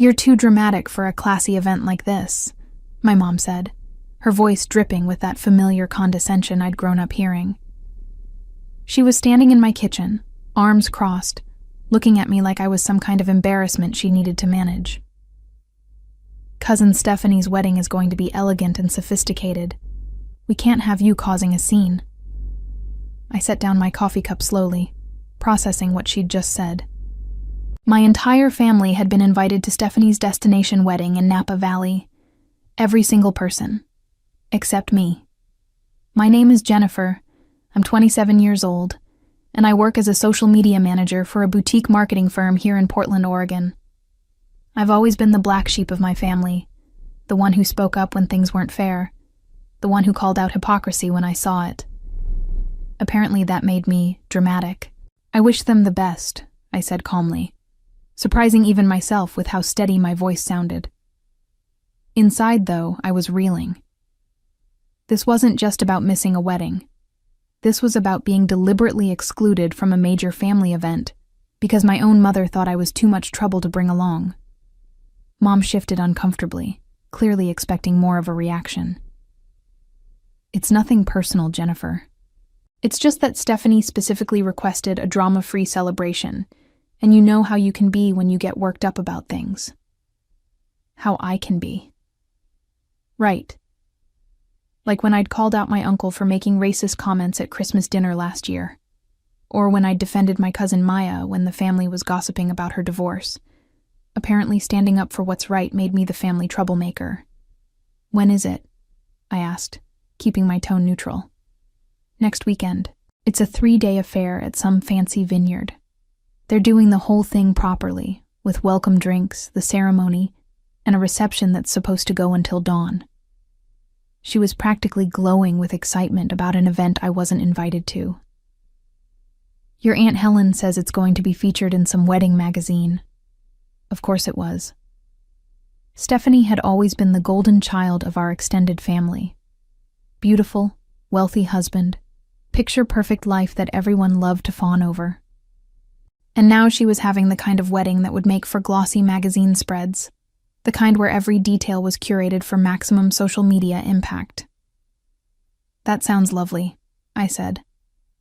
"You're too dramatic for a classy event like this," my mom said, her voice dripping with that familiar condescension I'd grown up hearing. She was standing in my kitchen, arms crossed, looking at me like I was some kind of embarrassment she needed to manage. "Cousin Stephanie's wedding is going to be elegant and sophisticated. We can't have you causing a scene." I set down my coffee cup slowly, processing what she'd just said. My entire family had been invited to Stephanie's destination wedding in Napa Valley. Every single person. Except me. My name is Jennifer. I'm 27 years old, and I work as a social media manager for a boutique marketing firm here in Portland, Oregon. I've always been the black sheep of my family, the one who spoke up when things weren't fair, the one who called out hypocrisy when I saw it. Apparently that made me dramatic. "I wish them the best," I said calmly, surprising even myself with how steady my voice sounded. Inside, though, I was reeling. This wasn't just about missing a wedding. This was about being deliberately excluded from a major family event because my own mother thought I was too much trouble to bring along. Mom shifted uncomfortably, clearly expecting more of a reaction. "It's nothing personal, Jennifer. It's just that Stephanie specifically requested a drama-free celebration, and you know how you can be when you get worked up about things. How I can be. Right. Like when I'd called out my uncle for making racist comments at Christmas dinner last year, or when I'd defended my cousin Maya when the family was gossiping about her divorce. Apparently standing up for what's right made me the family troublemaker. When is it?" I asked, keeping my tone neutral. "Next weekend. It's a 3-day affair at some fancy vineyard. They're doing the whole thing properly, with welcome drinks, the ceremony, and a reception that's supposed to go until dawn." She was practically glowing with excitement about an event I wasn't invited to. "Your Aunt Helen says it's going to be featured in some wedding magazine." Of course it was. Stephanie had always been the golden child of our extended family. Beautiful, wealthy husband, picture-perfect life that everyone loved to fawn over. And now she was having the kind of wedding that would make for glossy magazine spreads, the kind where every detail was curated for maximum social media impact. "That sounds lovely," I said.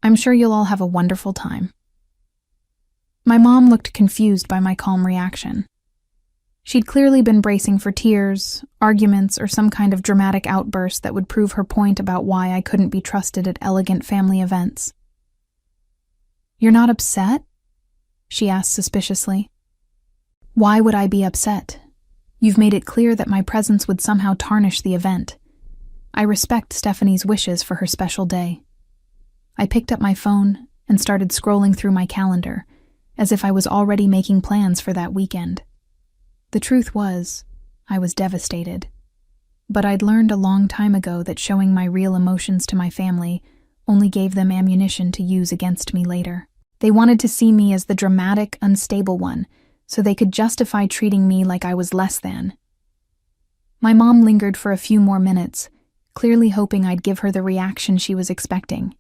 "I'm sure you'll all have a wonderful time." My mom looked confused by my calm reaction. She'd clearly been bracing for tears, arguments, or some kind of dramatic outburst that would prove her point about why I couldn't be trusted at elegant family events. "You're not upset?" she asked suspiciously. "Why would I be upset? You've made it clear that my presence would somehow tarnish the event. I respect Stephanie's wishes for her special day." I picked up my phone and started scrolling through my calendar, as if I was already making plans for that weekend. The truth was, I was devastated. But I'd learned a long time ago that showing my real emotions to my family only gave them ammunition to use against me later. They wanted to see me as the dramatic, unstable one, so they could justify treating me like I was less than. My mom lingered for a few more minutes, clearly hoping I'd give her the reaction she was expecting.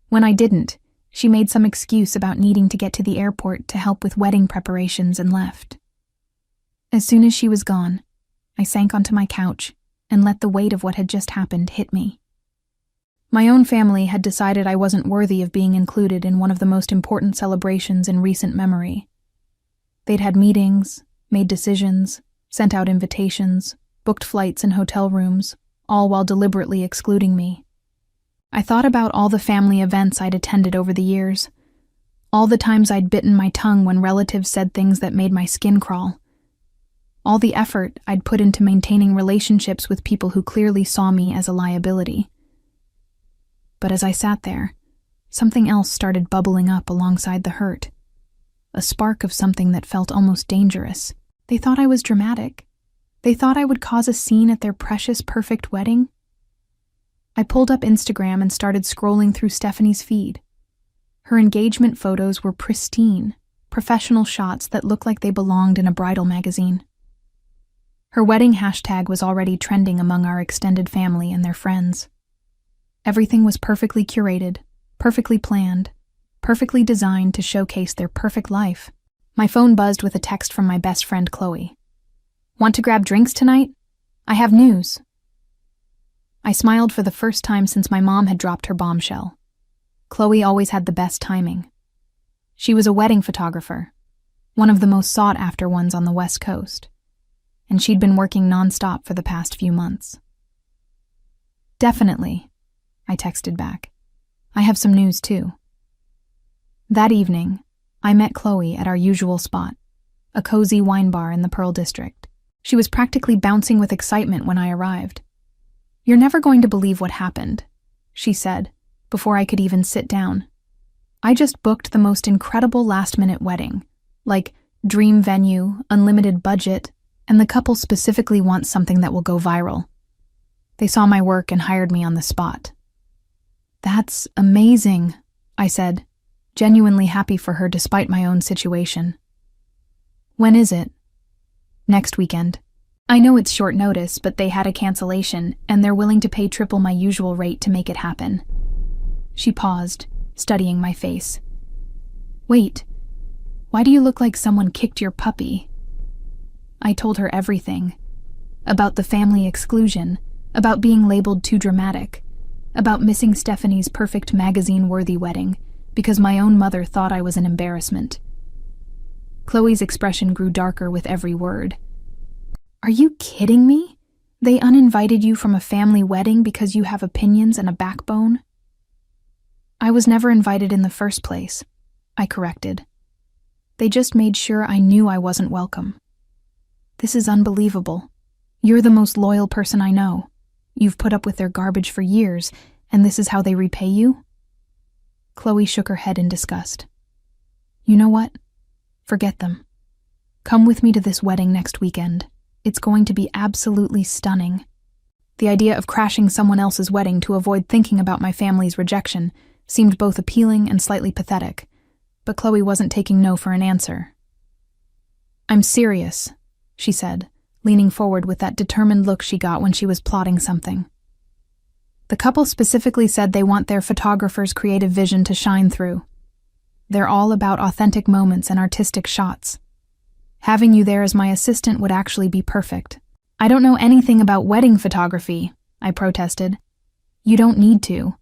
When I didn't, she made some excuse about needing to get to the airport to help with wedding preparations and left. As soon as she was gone, I sank onto my couch and let the weight of what had just happened hit me. My own family had decided I wasn't worthy of being included in one of the most important celebrations in recent memory. They'd had meetings, made decisions, sent out invitations, booked flights and hotel rooms, all while deliberately excluding me. I thought about all the family events I'd attended over the years, all the times I'd bitten my tongue when relatives said things that made my skin crawl, all the effort I'd put into maintaining relationships with people who clearly saw me as a liability. But as I sat there, something else started bubbling up alongside the hurt, a spark of something that felt almost dangerous. They thought I was dramatic. They thought I would cause a scene at their precious, perfect wedding. I pulled up Instagram and started scrolling through Stephanie's feed. Her engagement photos were pristine, professional shots that looked like they belonged in a bridal magazine. Her wedding hashtag was already trending among our extended family and their friends. Everything was perfectly curated, perfectly planned, perfectly designed to showcase their perfect life. My phone buzzed with a text from my best friend Chloe. "Want to grab drinks tonight? I have news." I smiled for the first time since my mom had dropped her bombshell. Chloe always had the best timing. She was a wedding photographer, one of the most sought-after ones on the West Coast, and she'd been working nonstop for the past few months. "Definitely," I texted back. "I have some news too." That evening, I met Chloe at our usual spot, a cozy wine bar in the Pearl District. She was practically bouncing with excitement when I arrived. "You're never going to believe what happened," she said, before I could even sit down. "I just booked the most incredible last-minute wedding, like dream venue, unlimited budget, and the couple specifically wants something that will go viral. They saw my work and hired me on the spot." "That's amazing," I said, genuinely happy for her despite my own situation. "When is it?" "Next weekend. I know it's short notice, but they had a cancellation, and they're willing to pay triple my usual rate to make it happen." She paused, studying my face. "Wait, why do you look like someone kicked your puppy?" I told her everything. About the family exclusion, about being labeled too dramatic, about missing Stephanie's perfect magazine-worthy wedding, because my own mother thought I was an embarrassment. Chloe's expression grew darker with every word. "Are you kidding me? They uninvited you from a family wedding because you have opinions and a backbone?" "I was never invited in the first place," I corrected. "They just made sure I knew I wasn't welcome." "This is unbelievable. You're the most loyal person I know. You've put up with their garbage for years, and this is how they repay you?" Chloe shook her head in disgust. "You know what? Forget them. Come with me to this wedding next weekend. It's going to be absolutely stunning." The idea of crashing someone else's wedding to avoid thinking about my family's rejection seemed both appealing and slightly pathetic, but Chloe wasn't taking no for an answer. "I'm serious," she said, leaning forward with that determined look she got when she was plotting something. "The couple specifically said they want their photographer's creative vision to shine through. They're all about authentic moments and artistic shots. Having you there as my assistant would actually be perfect." "I don't know anything about wedding photography," I protested. "You don't need to.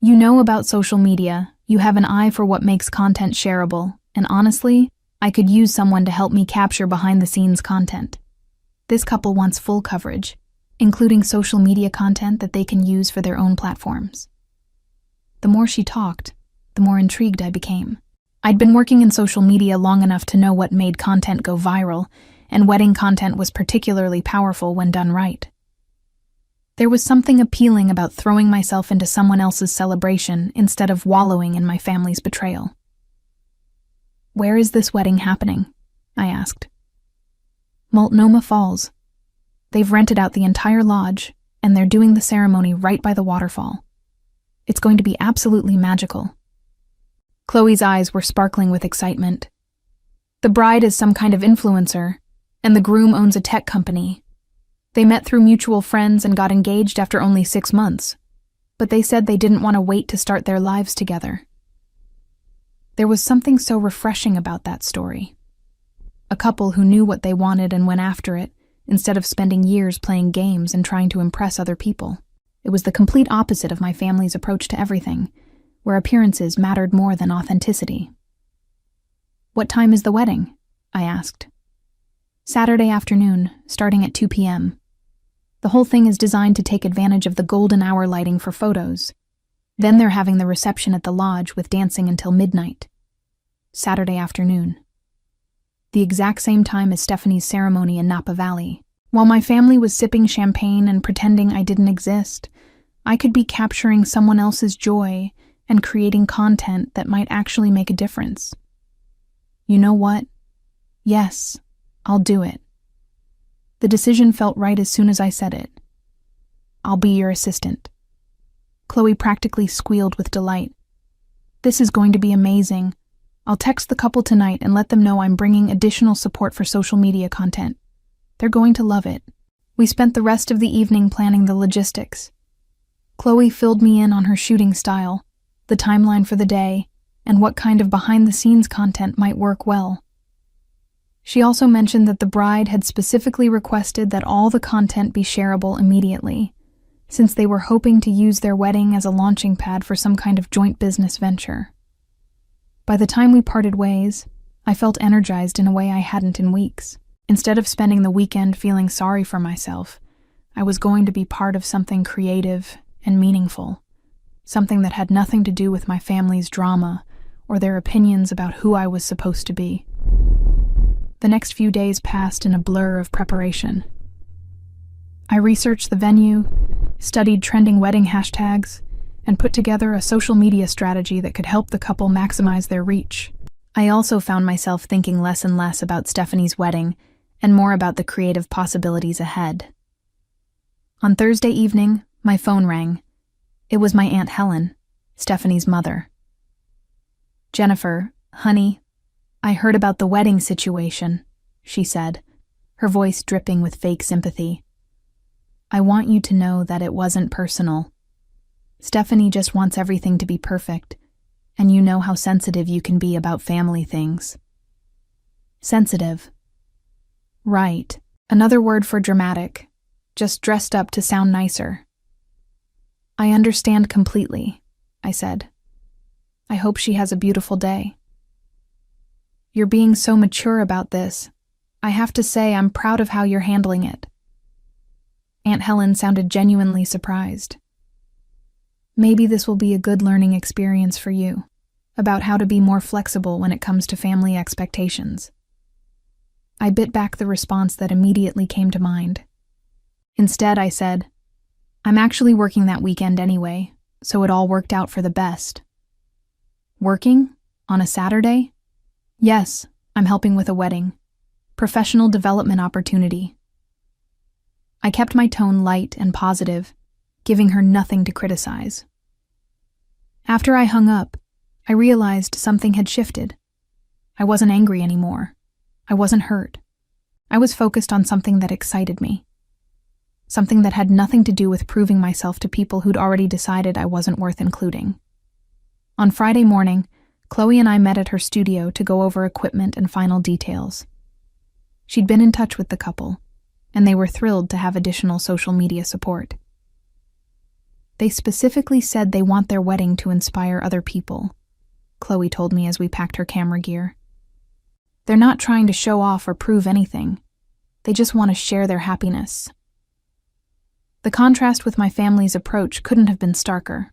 You know about social media, you have an eye for what makes content shareable, and honestly, I could use someone to help me capture behind-the-scenes content. This couple wants full coverage, including social media content that they can use for their own platforms." The more she talked, the more intrigued I became. I'd been working in social media long enough to know what made content go viral, and wedding content was particularly powerful when done right. There was something appealing about throwing myself into someone else's celebration instead of wallowing in my family's betrayal. "Where is this wedding happening?" I asked. "Multnomah Falls. They've rented out the entire lodge, and they're doing the ceremony right by the waterfall. It's going to be absolutely magical." Chloe's eyes were sparkling with excitement. "The bride is some kind of influencer, and the groom owns a tech company. They met through mutual friends and got engaged after only 6 months, but they said they didn't want to wait to start their lives together." There was something so refreshing about that story. A couple who knew what they wanted and went after it, instead of spending years playing games and trying to impress other people. It was the complete opposite of my family's approach to everything, where appearances mattered more than authenticity. "What time is the wedding?" I asked. "Saturday afternoon, starting at 2 p.m. The whole thing is designed to take advantage of the golden hour lighting for photos. Then they're having the reception at the lodge with dancing until midnight. Saturday afternoon. The exact same time as Stephanie's ceremony in Napa Valley. While my family was sipping champagne and pretending I didn't exist, I could be capturing someone else's joy and creating content that might actually make a difference. You know what? Yes, I'll do it." The decision felt right as soon as I said it. "I'll be your assistant." Chloe practically squealed with delight. "This is going to be amazing. I'll text the couple tonight and let them know I'm bringing additional support for social media content. They're going to love it." We spent the rest of the evening planning the logistics. Chloe filled me in on her shooting style, the timeline for the day, and what kind of behind-the-scenes content might work well. She also mentioned that the bride had specifically requested that all the content be shareable immediately, since they were hoping to use their wedding as a launching pad for some kind of joint business venture. By the time we parted ways, I felt energized in a way I hadn't in weeks. Instead of spending the weekend feeling sorry for myself, I was going to be part of something creative and meaningful, something that had nothing to do with my family's drama or their opinions about who I was supposed to be. The next few days passed in a blur of preparation. I researched the venue, studied trending wedding hashtags, and put together a social media strategy that could help the couple maximize their reach. I also found myself thinking less and less about Stephanie's wedding and more about the creative possibilities ahead. On Thursday evening, my phone rang. It was my Aunt Helen, Stephanie's mother. "Jennifer, honey, I heard about the wedding situation," she said, her voice dripping with fake sympathy. "I want you to know that it wasn't personal. Stephanie just wants everything to be perfect, and you know how sensitive you can be about family things." Sensitive. Right. Another word for dramatic, just dressed up to sound nicer. "I understand completely," I said. "I hope she has a beautiful day." "You're being so mature about this. I have to say I'm proud of how you're handling it." Aunt Helen sounded genuinely surprised. "Maybe this will be a good learning experience for you, about how to be more flexible when it comes to family expectations." I bit back the response that immediately came to mind. Instead, I said, "I'm actually working that weekend anyway, so it all worked out for the best." "Working? On a Saturday?" "Yes, I'm helping with a wedding. Professional development opportunity." I kept my tone light and positive, giving her nothing to criticize. After I hung up, I realized something had shifted. I wasn't angry anymore. I wasn't hurt. I was focused on something that excited me. Something that had nothing to do with proving myself to people who'd already decided I wasn't worth including. On Friday morning, Chloe and I met at her studio to go over equipment and final details. She'd been in touch with the couple, and they were thrilled to have additional social media support. They specifically said they want their wedding to inspire other people, Chloe told me as we packed her camera gear. They're not trying to show off or prove anything. They just want to share their happiness. The contrast with my family's approach couldn't have been starker.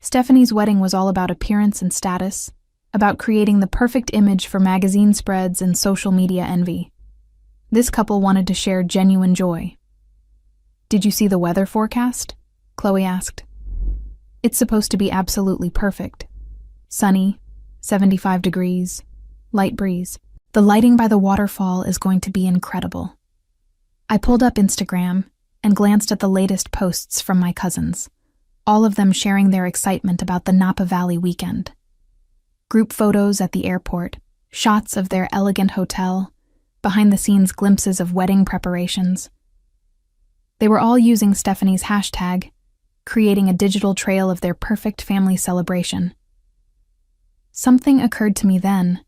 Stephanie's wedding was all about appearance and status, about creating the perfect image for magazine spreads and social media envy. This couple wanted to share genuine joy. "Did you see the weather forecast?" Chloe asked. "It's supposed to be absolutely perfect. Sunny, 75 degrees, light breeze. The lighting by the waterfall is going to be incredible." I pulled up Instagram and glanced at the latest posts from my cousins, all of them sharing their excitement about the Napa Valley weekend. Group photos at the airport, shots of their elegant hotel, behind-the-scenes glimpses of wedding preparations. They were all using Stephanie's hashtag, creating a digital trail of their perfect family celebration. Something occurred to me then,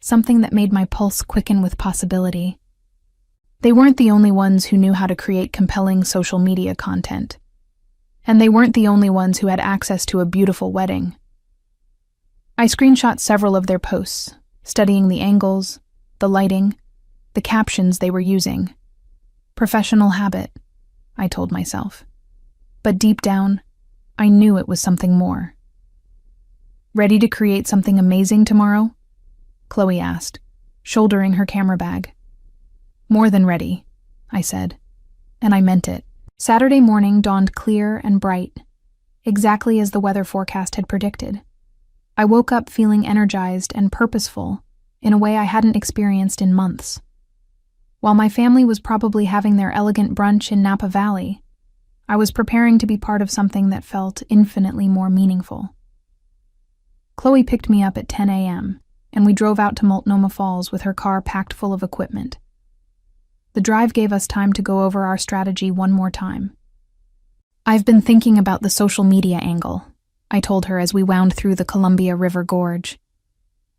something that made my pulse quicken with possibility. They weren't the only ones who knew how to create compelling social media content. And they weren't the only ones who had access to a beautiful wedding. I screenshot several of their posts, studying the angles, the lighting, the captions they were using. Professional habit, I told myself. But deep down, I knew it was something more. "Ready to create something amazing tomorrow?" Chloe asked, shouldering her camera bag. "More than ready," I said, and I meant it. Saturday morning dawned clear and bright, exactly as the weather forecast had predicted. I woke up feeling energized and purposeful in a way I hadn't experienced in months. While my family was probably having their elegant brunch in Napa Valley, I was preparing to be part of something that felt infinitely more meaningful. Chloe picked me up at 10 a.m., and we drove out to Multnomah Falls with her car packed full of equipment. The drive gave us time to go over our strategy one more time. "I've been thinking about the social media angle," I told her as we wound through the Columbia River Gorge.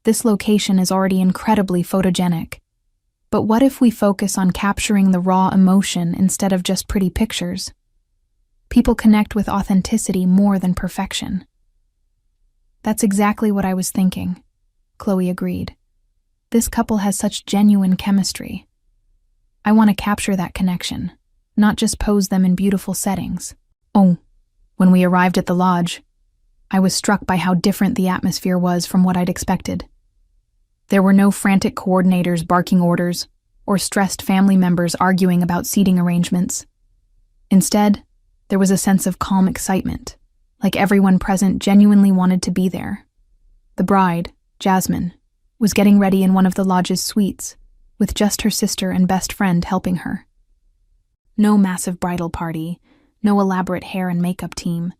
"This location is already incredibly photogenic, But what if we focus on capturing the raw emotion instead of just pretty pictures? People connect with authenticity more than perfection. That's exactly what I was thinking, Chloe agreed. This couple has such genuine chemistry. I want to capture that connection, not just pose them in beautiful settings. Oh, when we arrived at the lodge, I was struck by how different the atmosphere was from what I'd expected. There were no frantic coordinators barking orders or stressed family members arguing about seating arrangements. Instead, there was a sense of calm excitement, like everyone present genuinely wanted to be there. The bride, Jasmine, was getting ready in one of the lodge's suites, with just her sister and best friend helping her. No massive bridal party, no elaborate hair and makeup team,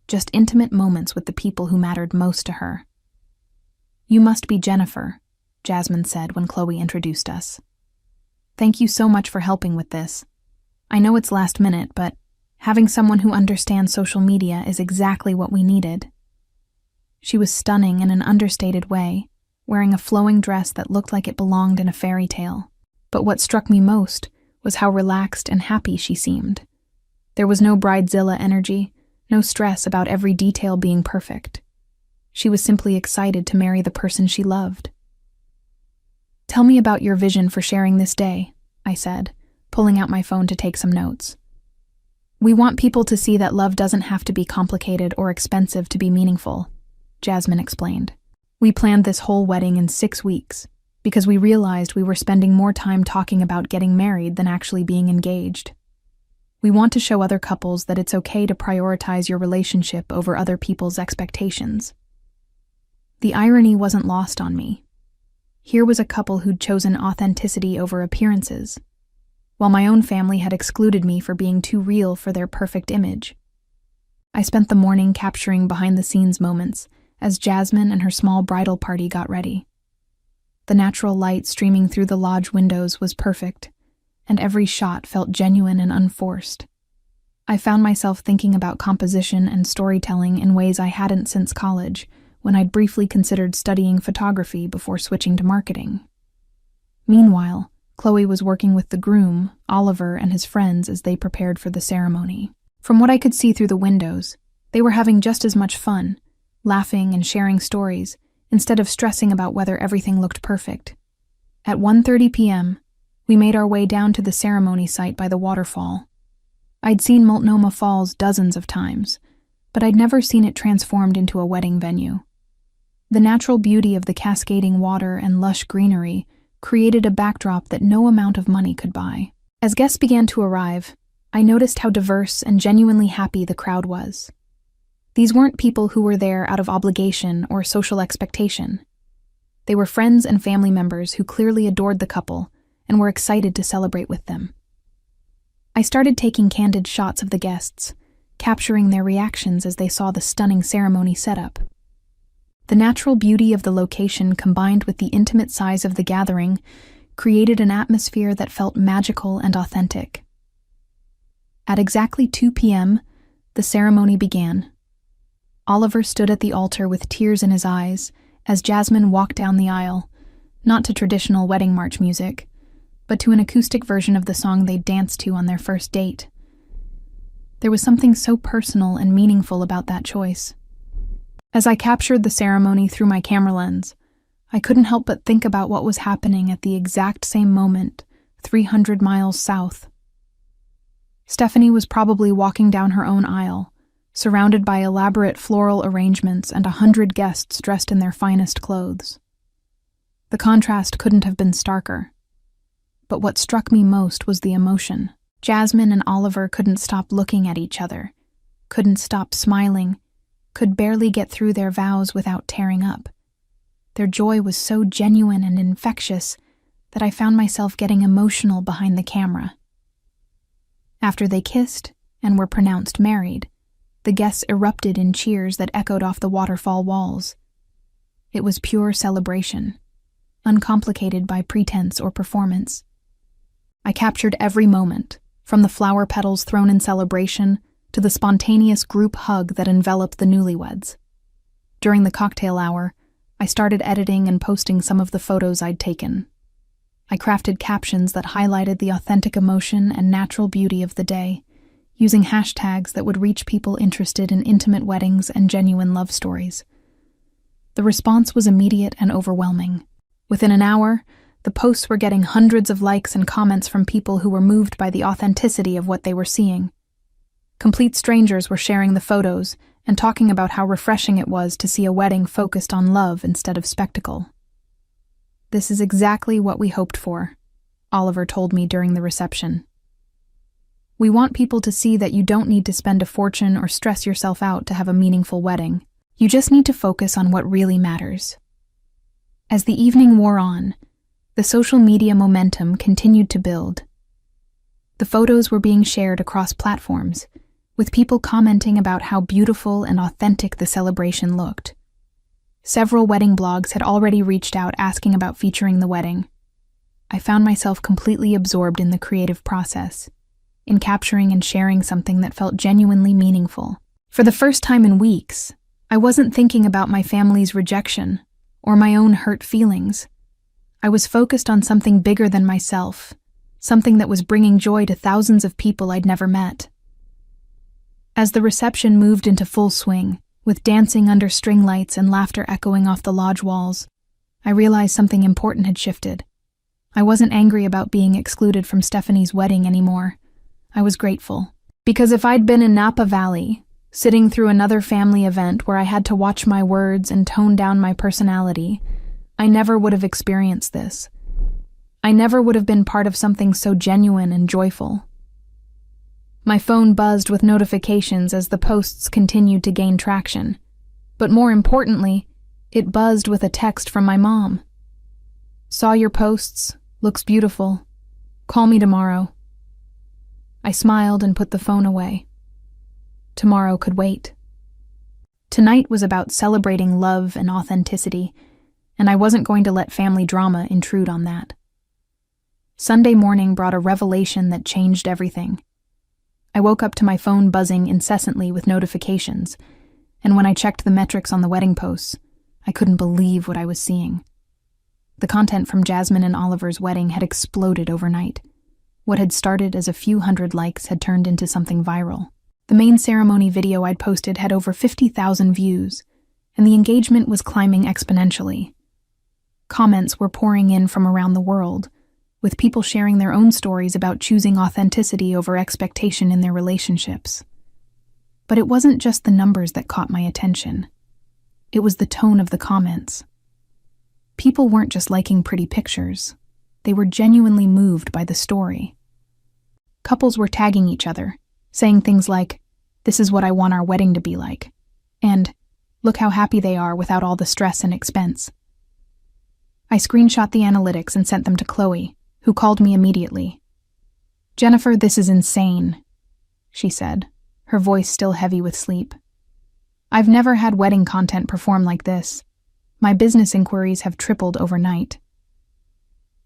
just intimate moments with the people who mattered most to her. "You must be Jennifer," Jasmine said when Chloe introduced us. "Thank you so much for helping with this. I know it's last minute, but having someone who understands social media is exactly what we needed." She was stunning in an understated way, wearing a flowing dress that looked like it belonged in a fairy tale. But what struck me most was how relaxed and happy she seemed. There was no bridezilla energy, no stress about every detail being perfect. She was simply excited to marry the person she loved. "Tell me about your vision for sharing this day," I said, pulling out my phone to take some notes. "We want people to see that love doesn't have to be complicated or expensive to be meaningful," Jasmine explained. "We planned this whole wedding in 6 weeks because we realized we were spending more time talking about getting married than actually being engaged. We want to show other couples that it's okay to prioritize your relationship over other people's expectations." The irony wasn't lost on me. Here was a couple who'd chosen authenticity over appearances, while my own family had excluded me for being too real for their perfect image. I spent the morning capturing behind-the-scenes moments as Jasmine and her small bridal party got ready. The natural light streaming through the lodge windows was perfect, and every shot felt genuine and unforced. I found myself thinking about composition and storytelling in ways I hadn't since college, when I'd briefly considered studying photography before switching to marketing. Meanwhile, Chloe was working with the groom, Oliver, and his friends as they prepared for the ceremony. From what I could see through the windows, they were having just as much fun, laughing and sharing stories, instead of stressing about whether everything looked perfect. At 1:30 p.m., we made our way down to the ceremony site by the waterfall. I'd seen Multnomah Falls dozens of times, but I'd never seen it transformed into a wedding venue. The natural beauty of the cascading water and lush greenery created a backdrop that no amount of money could buy. As guests began to arrive, I noticed how diverse and genuinely happy the crowd was. These weren't people who were there out of obligation or social expectation. They were friends and family members who clearly adored the couple and were excited to celebrate with them. I started taking candid shots of the guests, capturing their reactions as they saw the stunning ceremony setup. The natural beauty of the location combined with the intimate size of the gathering created an atmosphere that felt magical and authentic. At exactly 2 p.m., the ceremony began. Oliver stood at the altar with tears in his eyes as Jasmine walked down the aisle, not to traditional wedding march music, but to an acoustic version of the song they'd danced to on their first date. There was something so personal and meaningful about that choice. As I captured the ceremony through my camera lens, I couldn't help but think about what was happening at the exact same moment, 300 miles south. Stephanie was probably walking down her own aisle, surrounded by elaborate floral arrangements and 100 guests dressed in their finest clothes. The contrast couldn't have been starker. But what struck me most was the emotion. Jasmine and Oliver couldn't stop looking at each other, couldn't stop smiling, could barely get through their vows without tearing up. Their joy was so genuine and infectious that I found myself getting emotional behind the camera. After they kissed and were pronounced married, the guests erupted in cheers that echoed off the waterfall walls. It was pure celebration, uncomplicated by pretense or performance. I captured every moment, from the flower petals thrown in celebration to the spontaneous group hug that enveloped the newlyweds. During the cocktail hour, I started editing and posting some of the photos I'd taken. I crafted captions that highlighted the authentic emotion and natural beauty of the day, using hashtags that would reach people interested in intimate weddings and genuine love stories. The response was immediate and overwhelming. Within an hour, the posts were getting hundreds of likes and comments from people who were moved by the authenticity of what they were seeing. Complete strangers were sharing the photos and talking about how refreshing it was to see a wedding focused on love instead of spectacle. "This is exactly what we hoped for," Oliver told me during the reception. "We want people to see that you don't need to spend a fortune or stress yourself out to have a meaningful wedding. You just need to focus on what really matters." As the evening wore on, the social media momentum continued to build. The photos were being shared across platforms, with people commenting about how beautiful and authentic the celebration looked. Several wedding blogs had already reached out asking about featuring the wedding. I found myself completely absorbed in the creative process, in capturing and sharing something that felt genuinely meaningful. For the first time in weeks, I wasn't thinking about my family's rejection or my own hurt feelings. I was focused on something bigger than myself, something that was bringing joy to thousands of people I'd never met. As the reception moved into full swing, with dancing under string lights and laughter echoing off the lodge walls, I realized something important had shifted. I wasn't angry about being excluded from Stephanie's wedding anymore. I was grateful. Because if I'd been in Napa Valley, sitting through another family event where I had to watch my words and tone down my personality, I never would have experienced this. I never would have been part of something so genuine and joyful. My phone buzzed with notifications as the posts continued to gain traction. But more importantly, it buzzed with a text from my mom. "Saw your posts. Looks beautiful. Call me tomorrow." I smiled and put the phone away. Tomorrow could wait. Tonight was about celebrating love and authenticity, and I wasn't going to let family drama intrude on that. Sunday morning brought a revelation that changed everything. I woke up to my phone buzzing incessantly with notifications, and when I checked the metrics on the wedding posts, I couldn't believe what I was seeing. The content from Jasmine and Oliver's wedding had exploded overnight. What had started as a few hundred likes had turned into something viral. The main ceremony video I'd posted had over 50,000 views, and the engagement was climbing exponentially. Comments were pouring in from around the world, with people sharing their own stories about choosing authenticity over expectation in their relationships. But it wasn't just the numbers that caught my attention. It was the tone of the comments. People weren't just liking pretty pictures. They were genuinely moved by the story. Couples were tagging each other, saying things like, "This is what I want our wedding to be like," and "Look how happy they are without all the stress and expense." I screenshot the analytics and sent them to Chloe, who called me immediately. "Jennifer, this is insane," she said, her voice still heavy with sleep. "I've never had wedding content perform like this. My business inquiries have tripled overnight."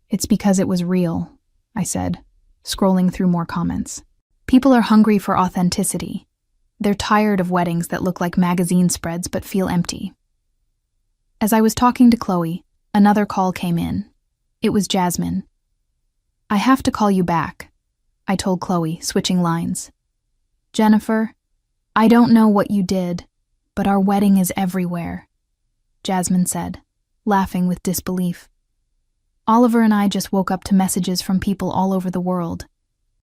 "It's because it was real," I said, scrolling through more comments. People are hungry for authenticity. They're tired of weddings that look like magazine spreads but feel empty. As I was talking to Chloe, another call came in. It was Jasmine. "I have to call you back," I told Chloe, switching lines. "Jennifer, I don't know what you did, but our wedding is everywhere," Jasmine said, laughing with disbelief. "Oliver and I just woke up to messages from people all over the world.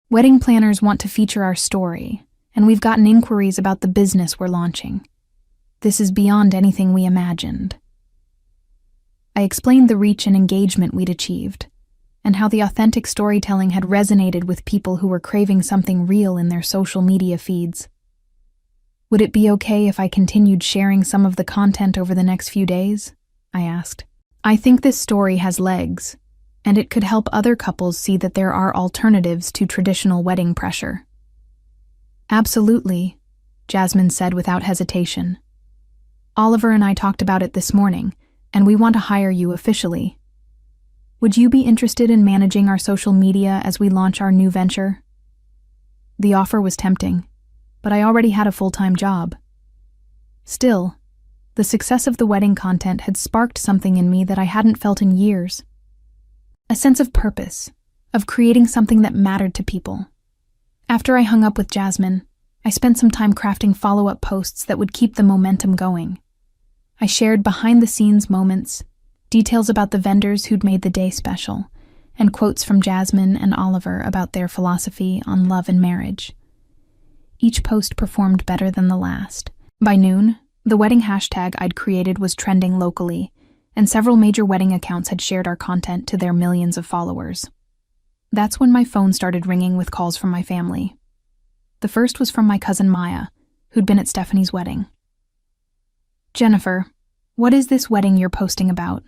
Wedding planners want to feature our story, and we've gotten inquiries about the business we're launching. This is beyond anything we imagined." I explained the reach and engagement we'd achieved, and how the authentic storytelling had resonated with people who were craving something real in their social media feeds. "Would it be okay if I continued sharing some of the content over the next few days?" I asked. "I think this story has legs, and it could help other couples see that there are alternatives to traditional wedding pressure." "Absolutely," Jasmine said without hesitation. "Oliver and I talked about it this morning, and we want to hire you officially. Would you be interested in managing our social media as we launch our new venture?" The offer was tempting, but I already had a full-time job. Still, the success of the wedding content had sparked something in me that I hadn't felt in years. A sense of purpose, of creating something that mattered to people. After I hung up with Jasmine, I spent some time crafting follow-up posts that would keep the momentum going. I shared behind-the-scenes moments, details about the vendors who'd made the day special, and quotes from Jasmine and Oliver about their philosophy on love and marriage. Each post performed better than the last. By noon, the wedding hashtag I'd created was trending locally, and several major wedding accounts had shared our content to their millions of followers. That's when my phone started ringing with calls from my family. The first was from my cousin Maya, who'd been at Stephanie's wedding. "Jennifer, what is this wedding you're posting about?"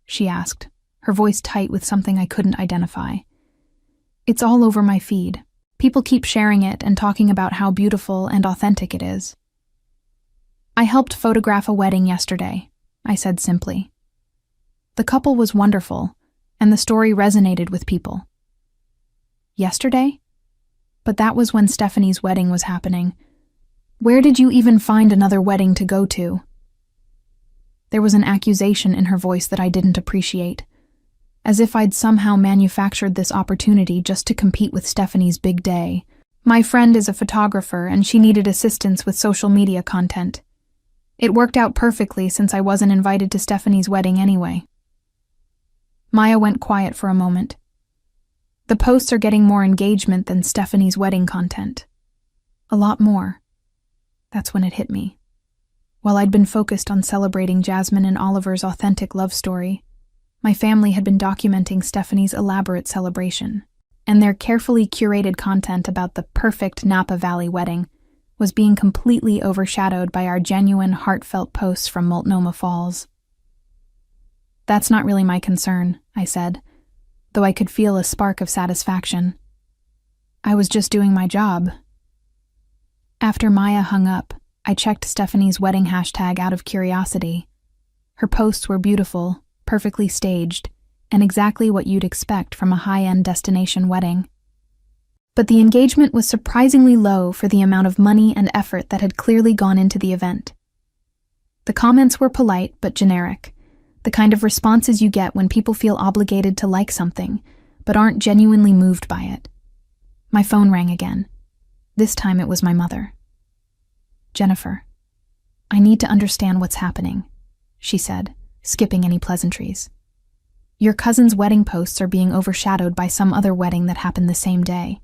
she asked, her voice tight with something I couldn't identify. "It's all over my feed. People keep sharing it and talking about how beautiful and authentic it is." "I helped photograph a wedding yesterday," I said simply. The couple was wonderful, and the story resonated with people. "Yesterday? But that was when Stephanie's wedding was happening. Where did you even find another wedding to go to?" There was an accusation in her voice that I didn't appreciate, as if I'd somehow manufactured this opportunity just to compete with Stephanie's big day. "My friend is a photographer and she needed assistance with social media content. It worked out perfectly since I wasn't invited to Stephanie's wedding anyway." Maya went quiet for a moment. "The posts are getting more engagement than Stephanie's wedding content. A lot more." That's when it hit me. While I'd been focused on celebrating Jasmine and Oliver's authentic love story, my family had been documenting Stephanie's elaborate celebration, and their carefully curated content about the perfect Napa Valley wedding was being completely overshadowed by our genuine, heartfelt posts from Multnomah Falls. "That's not really my concern," I said, though I could feel a spark of satisfaction. "I was just doing my job." After Maya hung up, I checked Stephanie's wedding hashtag out of curiosity. Her posts were beautiful, perfectly staged, and exactly what you'd expect from a high-end destination wedding. But the engagement was surprisingly low for the amount of money and effort that had clearly gone into the event. The comments were polite but generic, the kind of responses you get when people feel obligated to like something, but aren't genuinely moved by it. My phone rang again. This time it was my mother. "Jennifer, I need to understand what's happening," she said, skipping any pleasantries. "Your cousin's wedding posts are being overshadowed by some other wedding that happened the same day.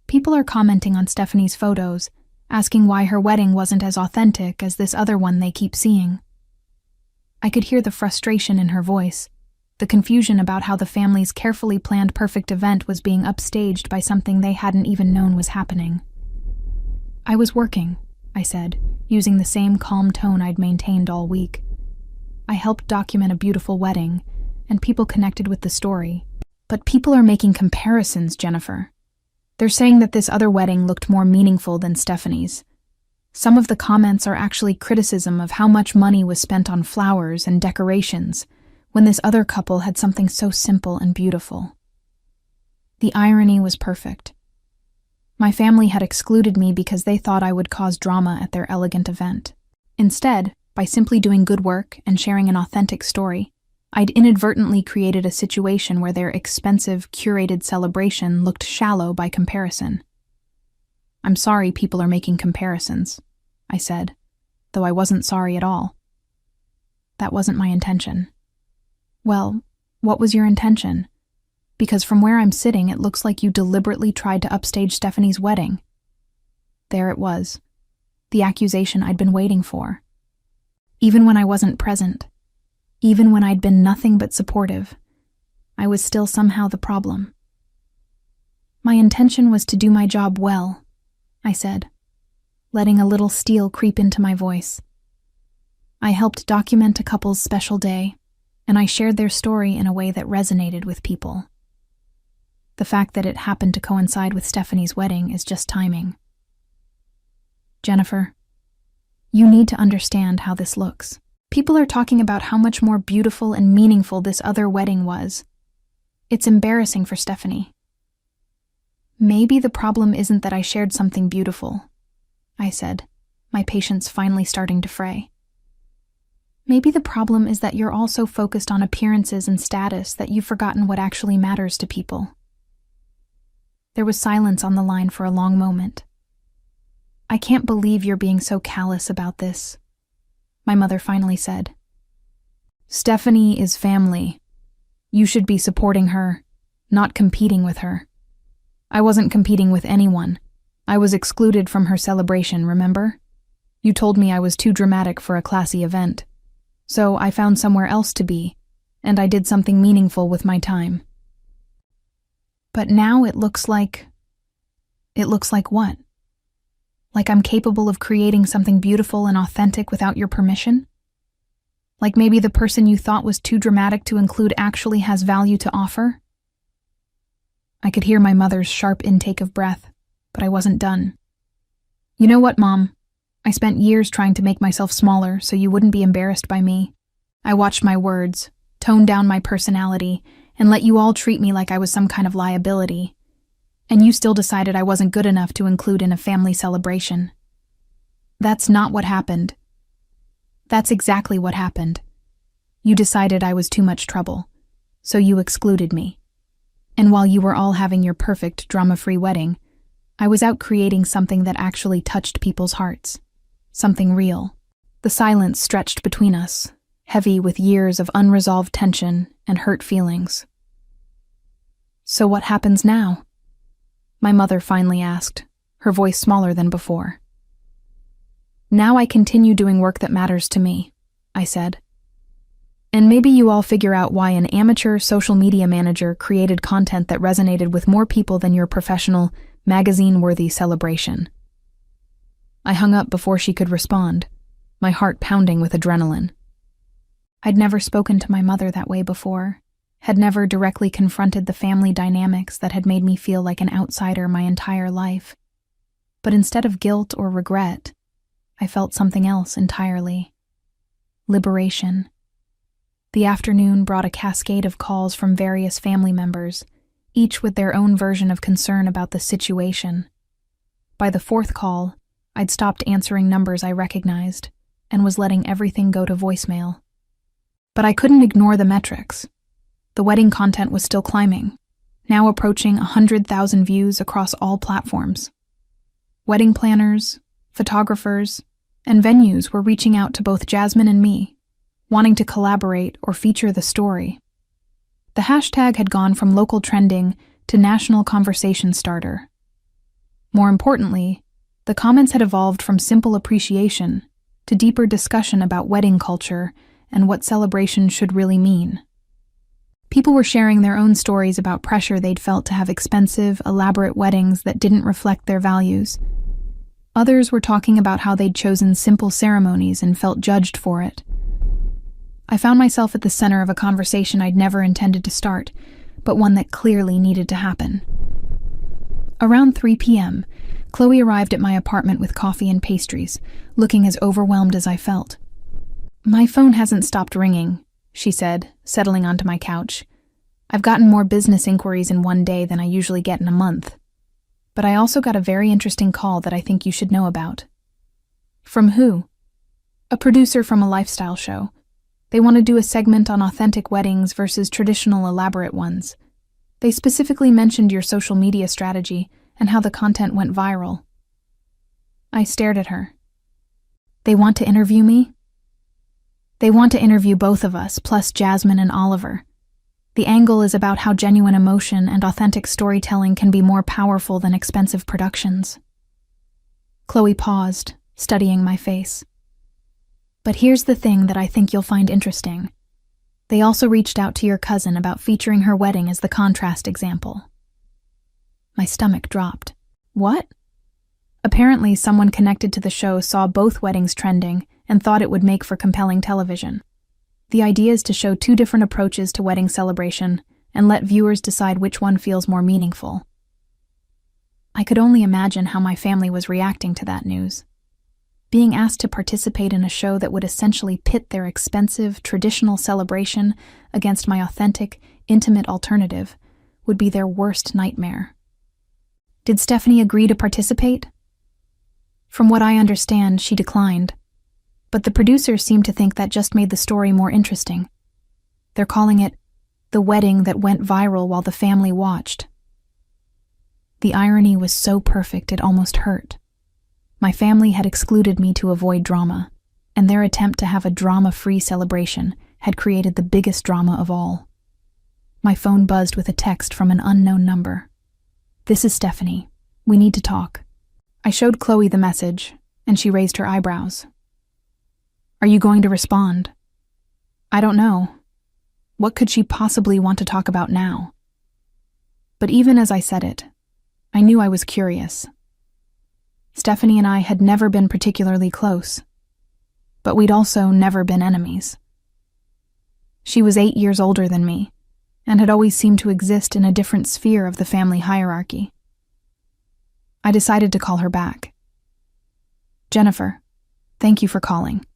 People are commenting on Stephanie's photos, asking why her wedding wasn't as authentic as this other one they keep seeing." I could hear the frustration in her voice, the confusion about how the family's carefully planned perfect event was being upstaged by something they hadn't even known was happening. "I was working," I said, using the same calm tone I'd maintained all week. "I helped document a beautiful wedding, and people connected with the story. But people are making comparisons, Jennifer. They're saying that this other wedding looked more meaningful than Stephanie's. Some of the comments are actually criticism of how much money was spent on flowers and decorations, when this other couple had something so simple and beautiful." The irony was perfect. My family had excluded me because they thought I would cause drama at their elegant event. Instead, by simply doing good work and sharing an authentic story, I'd inadvertently created a situation where their expensive, curated celebration looked shallow by comparison. "I'm sorry people are making comparisons," I said, though I wasn't sorry at all. "That wasn't my intention." "Well, what was your intention? Because from where I'm sitting, it looks like you deliberately tried to upstage Stephanie's wedding." There it was, the accusation I'd been waiting for. Even when I wasn't present, even when I'd been nothing but supportive, I was still somehow the problem. "My intention was to do my job well," I said, letting a little steel creep into my voice. "I helped document a couple's special day, and I shared their story in a way that resonated with people. The fact that it happened to coincide with Stephanie's wedding is just timing. Jennifer, you need to understand how this looks. People are talking about how much more beautiful and meaningful this other wedding was. It's embarrassing for Stephanie." "Maybe the problem isn't that I shared something beautiful," I said, my patience finally starting to fray. Maybe the problem is that you're all so focused on appearances and status that you've forgotten what actually matters to people. There was silence on the line for a long moment. I can't believe you're being so callous about this, my mother finally said. Stephanie is family. You should be supporting her, not competing with her. I wasn't competing with anyone. I was excluded from her celebration, remember? You told me I was too dramatic for a classy event. So I found somewhere else to be, and I did something meaningful with my time. But now it looks like what? Like I'm capable of creating something beautiful and authentic without your permission? Like maybe the person you thought was too dramatic to include actually has value to offer? I could hear my mother's sharp intake of breath, but I wasn't done. You know what, Mom? I spent years trying to make myself smaller so you wouldn't be embarrassed by me. I watched my words, toned down my personality, and let you all treat me like I was some kind of liability. And you still decided I wasn't good enough to include in a family celebration. That's not what happened. That's exactly what happened. You decided I was too much trouble, so you excluded me. And while you were all having your perfect, drama-free wedding, I was out creating something that actually touched people's hearts. Something real. The silence stretched between us, heavy with years of unresolved tension and hurt feelings. So what happens now? My mother finally asked, her voice smaller than before. Now I continue doing work that matters to me, I said. And maybe you all figure out why an amateur social media manager created content that resonated with more people than your professional, magazine-worthy celebration. I hung up before she could respond, my heart pounding with adrenaline. I'd never spoken to my mother that way before, had never directly confronted the family dynamics that had made me feel like an outsider my entire life. But instead of guilt or regret, I felt something else entirely. Liberation. The afternoon brought a cascade of calls from various family members, each with their own version of concern about the situation. By the fourth call, I'd stopped answering numbers I recognized and was letting everything go to voicemail. But I couldn't ignore the metrics. The wedding content was still climbing, now approaching 100,000 views across all platforms. Wedding planners, photographers, and venues were reaching out to both Jasmine and me, wanting to collaborate or feature the story. The hashtag had gone from local trending to national conversation starter. More importantly, the comments had evolved from simple appreciation to deeper discussion about wedding culture and what celebration should really mean. People were sharing their own stories about pressure they'd felt to have expensive, elaborate weddings that didn't reflect their values. Others were talking about how they'd chosen simple ceremonies and felt judged for it. I found myself at the center of a conversation I'd never intended to start, but one that clearly needed to happen. Around 3 p.m., Chloe arrived at my apartment with coffee and pastries, looking as overwhelmed as I felt. My phone hasn't stopped ringing, she said, settling onto my couch. I've gotten more business inquiries in one day than I usually get in a month. But I also got a very interesting call that I think you should know about. From who? A producer from a lifestyle show. They want to do a segment on authentic weddings versus traditional elaborate ones. They specifically mentioned your social media strategy and how the content went viral. I stared at her. They want to interview me? They want to interview both of us, plus Jasmine and Oliver. The angle is about how genuine emotion and authentic storytelling can be more powerful than expensive productions. Chloe paused, studying my face. But here's the thing that I think you'll find interesting. They also reached out to your cousin about featuring her wedding as the contrast example. My stomach dropped. What? Apparently, someone connected to the show saw both weddings trending and thought it would make for compelling television. The idea is to show two different approaches to wedding celebration and let viewers decide which one feels more meaningful. I could only imagine how my family was reacting to that news. Being asked to participate in a show that would essentially pit their expensive, traditional celebration against my authentic, intimate alternative would be their worst nightmare. Did Stephanie agree to participate? From what I understand, she declined. But the producers seem to think that just made the story more interesting. They're calling it the wedding that went viral while the family watched. The irony was so perfect it almost hurt. My family had excluded me to avoid drama, and their attempt to have a drama-free celebration had created the biggest drama of all. My phone buzzed with a text from an unknown number. "This is Stephanie. We need to talk." I showed Chloe the message, and she raised her eyebrows. "Are you going to respond?" "I don't know. What could she possibly want to talk about now?" But even as I said it, I knew I was curious. Stephanie and I had never been particularly close, but we'd also never been enemies. She was 8 years older than me, and had always seemed to exist in a different sphere of the family hierarchy. I decided to call her back. "Jennifer, thank you for calling,"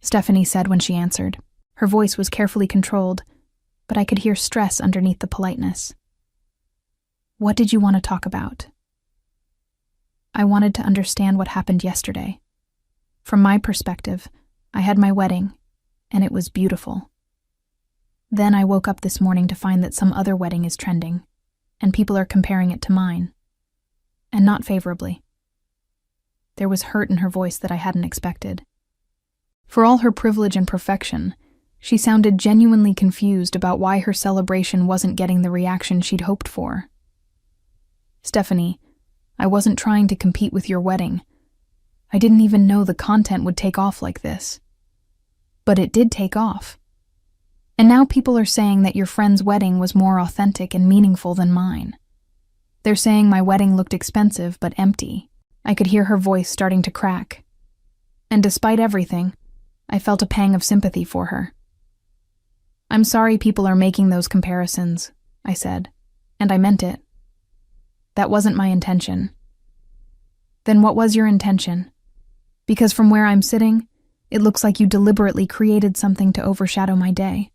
Stephanie said when she answered. Her voice was carefully controlled, but I could hear stress underneath the politeness. "What did you want to talk about?" I wanted to understand what happened yesterday. From my perspective, I had my wedding, and it was beautiful. Then I woke up this morning to find that some other wedding is trending, and people are comparing it to mine. And not favorably. There was hurt in her voice that I hadn't expected. For all her privilege and perfection, she sounded genuinely confused about why her celebration wasn't getting the reaction she'd hoped for. "Stephanie, I wasn't trying to compete with your wedding. I didn't even know the content would take off like this. But it did take off. And now people are saying that your friend's wedding was more authentic and meaningful than mine. They're saying my wedding looked expensive but empty." I could hear her voice starting to crack. And despite everything, I felt a pang of sympathy for her. "I'm sorry people are making those comparisons," I said, and I meant it. "That wasn't my intention." "Then what was your intention? Because from where I'm sitting, it looks like you deliberately created something to overshadow my day."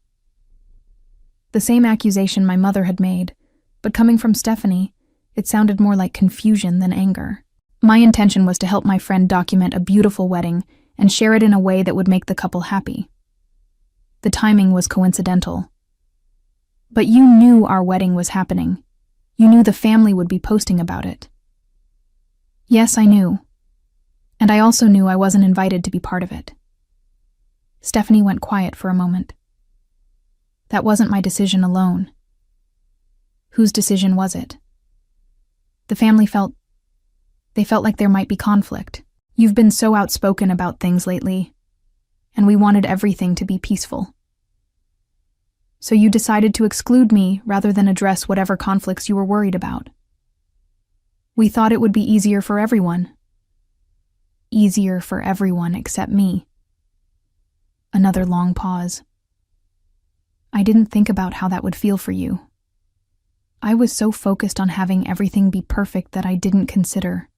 The same accusation my mother had made, but coming from Stephanie, it sounded more like confusion than anger. My intention was to help my friend document a beautiful wedding and share it in a way that would make the couple happy. The timing was coincidental. "But you knew our wedding was happening. You knew the family would be posting about it." "Yes, I knew. And I also knew I wasn't invited to be part of it." Stephanie went quiet for a moment. "That wasn't my decision alone." "Whose decision was it?" The family felt like there might be conflict. "You've been so outspoken about things lately, and we wanted everything to be peaceful. So you decided to exclude me rather than address whatever conflicts you were worried about. We thought it would be easier for everyone. Easier for everyone except me." Another long pause. "I didn't think about how that would feel for you. I was so focused on having everything be perfect that I didn't consider."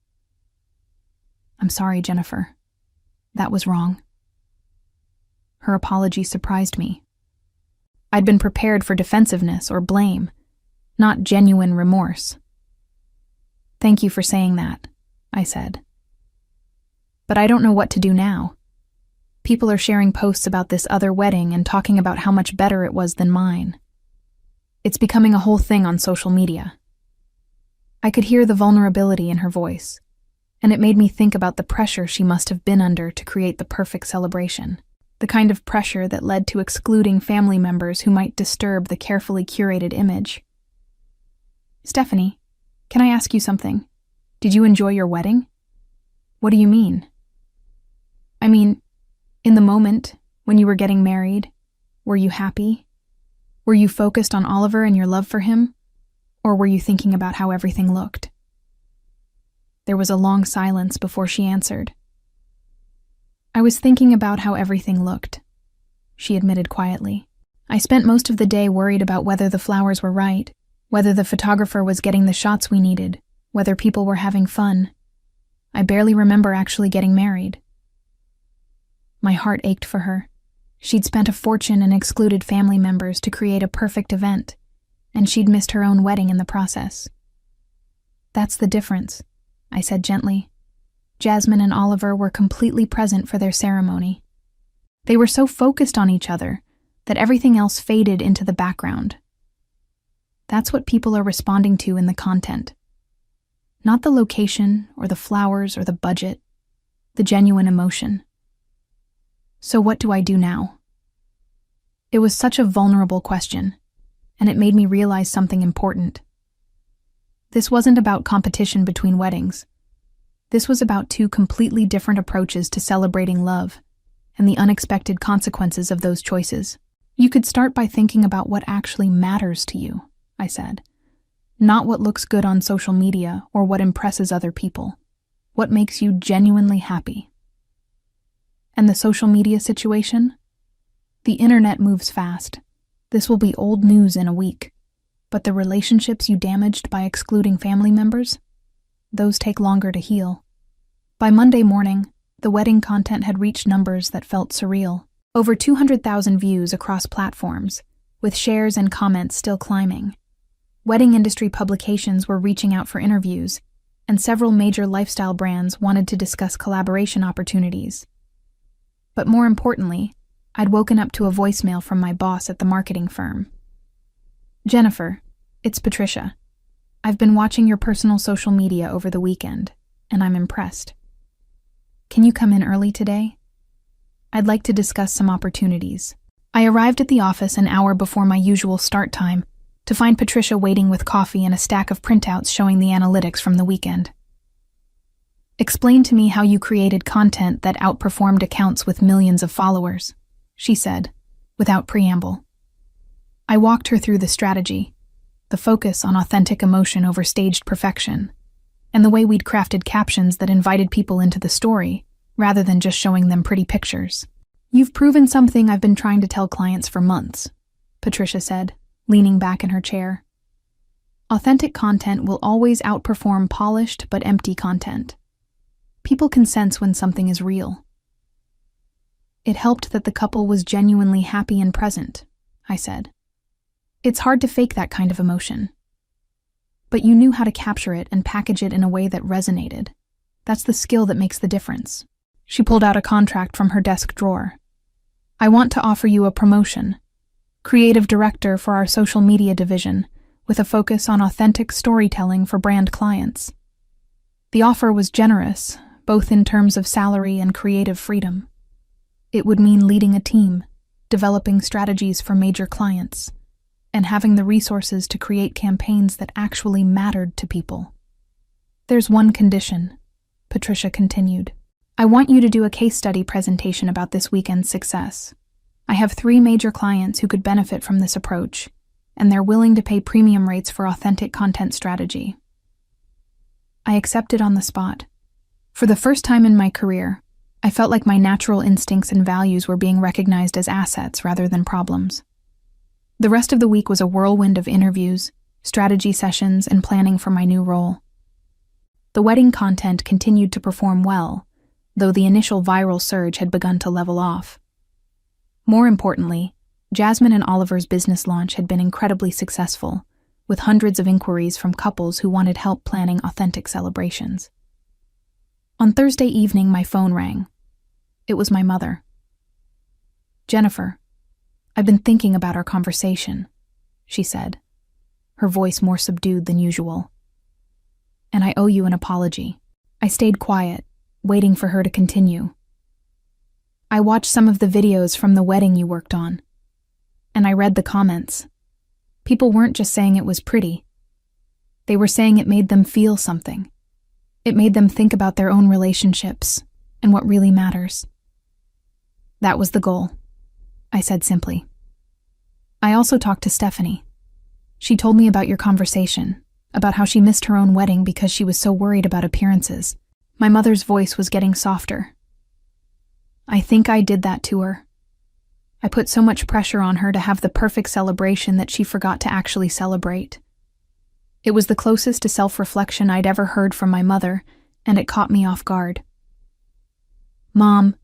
"I'm sorry, Jennifer. That was wrong." Her apology surprised me. I'd been prepared for defensiveness or blame, not genuine remorse. "Thank you for saying that," I said. "But I don't know what to do now. People are sharing posts about this other wedding and talking about how much better it was than mine. It's becoming a whole thing on social media." I could hear the vulnerability in her voice, and it made me think about the pressure she must have been under to create the perfect celebration. The kind of pressure that led to excluding family members who might disturb the carefully curated image. "Stephanie, can I ask you something? Did you enjoy your wedding?" "What do you mean?" "I mean, in the moment, when you were getting married, were you happy? Were you focused on Oliver and your love for him? Or were you thinking about how everything looked?" There was a long silence before she answered. "I was thinking about how everything looked," she admitted quietly. "I spent most of the day worried about whether the flowers were right, whether the photographer was getting the shots we needed, whether people were having fun. I barely remember actually getting married." My heart ached for her. She'd spent a fortune and excluded family members to create a perfect event, and she'd missed her own wedding in the process. "That's the difference," I said gently. Jasmine and Oliver were completely present for their ceremony. They were so focused on each other that everything else faded into the background. That's what people are responding to in the content. Not the location or the flowers or the budget, the genuine emotion. So what do I do now? It was such a vulnerable question, and it made me realize something important. This wasn't about competition between weddings. This was about two completely different approaches to celebrating love and the unexpected consequences of those choices. You could start by thinking about what actually matters to you, I said. Not what looks good on social media or what impresses other people. What makes you genuinely happy. And the social media situation? The internet moves fast. This will be old news in a week. But the relationships you damaged by excluding family members? Those take longer to heal. By Monday morning, the wedding content had reached numbers that felt surreal. Over 200,000 views across platforms, with shares and comments still climbing. Wedding industry publications were reaching out for interviews, and several major lifestyle brands wanted to discuss collaboration opportunities. But more importantly, I'd woken up to a voicemail from my boss at the marketing firm. "Jennifer, it's Patricia. I've been watching your personal social media over the weekend, and I'm impressed. Can you come in early today? I'd like to discuss some opportunities." I arrived at the office an hour before my usual start time to find Patricia waiting with coffee and a stack of printouts showing the analytics from the weekend. "Explain to me how you created content that outperformed accounts with millions of followers," she said, without preamble. I walked her through the strategy, the focus on authentic emotion over staged perfection, and the way we'd crafted captions that invited people into the story, rather than just showing them pretty pictures. "You've proven something I've been trying to tell clients for months," Patricia said, leaning back in her chair. "Authentic content will always outperform polished but empty content. People can sense when something is real." "It helped that the couple was genuinely happy and present," I said. "It's hard to fake that kind of emotion. But you knew how to capture it and package it in a way that resonated. That's the skill that makes the difference." She pulled out a contract from her desk drawer. "I want to offer you a promotion. Creative director for our social media division, with a focus on authentic storytelling for brand clients." The offer was generous, both in terms of salary and creative freedom. It would mean leading a team, developing strategies for major clients, and having the resources to create campaigns that actually mattered to people. "There's one condition," Patricia continued. "I want you to do a case study presentation about this weekend's success. I have 3 major clients who could benefit from this approach, and they're willing to pay premium rates for authentic content strategy." I accepted on the spot. For the first time in my career, I felt like my natural instincts and values were being recognized as assets rather than problems. The rest of the week was a whirlwind of interviews, strategy sessions, and planning for my new role. The wedding content continued to perform well, though the initial viral surge had begun to level off. More importantly, Jasmine and Oliver's business launch had been incredibly successful, with hundreds of inquiries from couples who wanted help planning authentic celebrations. On Thursday evening, my phone rang. It was my mother. "Jennifer, I've been thinking about our conversation," she said, her voice more subdued than usual. "And I owe you an apology." I stayed quiet, waiting for her to continue. "I watched some of the videos from the wedding you worked on, and I read the comments. People weren't just saying it was pretty. They were saying it made them feel something. It made them think about their own relationships and what really matters." "That was the goal," I said simply. "I also talked to Stephanie. She told me about your conversation, about how she missed her own wedding because she was so worried about appearances." My mother's voice was getting softer. "I think I did that to her. I put so much pressure on her to have the perfect celebration that she forgot to actually celebrate. It was the closest to self-reflection I'd ever heard from my mother, and it caught me off guard." "Mom,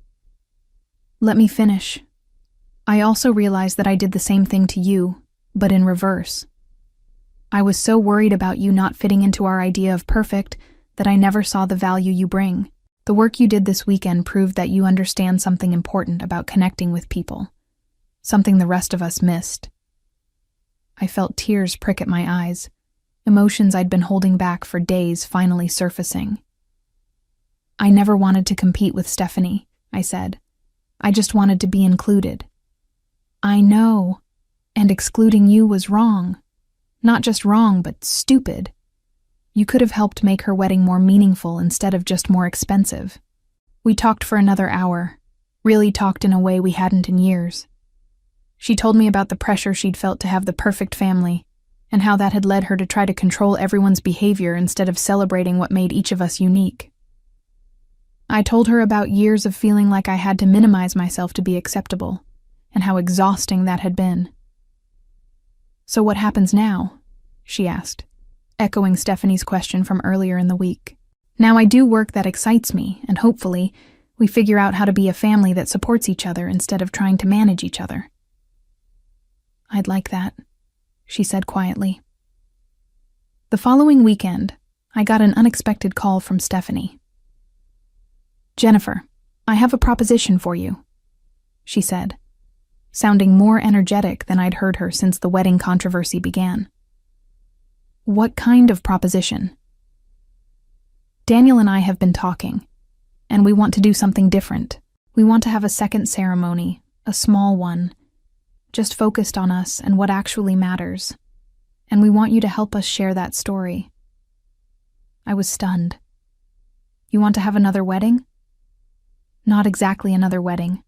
let me finish. I also realized that I did the same thing to you, but in reverse. I was so worried about you not fitting into our idea of perfect that I never saw the value you bring. The work you did this weekend proved that you understand something important about connecting with people, something the rest of us missed. I felt tears prick at my eyes, emotions I'd been holding back for days finally surfacing. I never wanted to compete with Stephanie, I said. I just wanted to be included. I know, and excluding you was wrong. Not just wrong, but stupid. You could have helped make her wedding more meaningful instead of just more expensive. We talked for another hour, really talked in a way we hadn't in years. She told me about the pressure she'd felt to have the perfect family, and how that had led her to try to control everyone's behavior instead of celebrating what made each of us unique. I told her about years of feeling like I had to minimize myself to be acceptable, and how exhausting that had been. "So what happens now?" she asked, echoing Stephanie's question from earlier in the week. "Now I do work that excites me, and hopefully, we figure out how to be a family that supports each other instead of trying to manage each other." "I'd like that," she said quietly. The following weekend, I got an unexpected call from Stephanie. "Jennifer, I have a proposition for you," she said, sounding more energetic than I'd heard her since the wedding controversy began. "What kind of proposition?" "Daniel and I have been talking, and we want to do something different. We want to have a second ceremony, a small one, just focused on us and what actually matters, and we want you to help us share that story." I was stunned. "You want to have another wedding?" "Not exactly another wedding.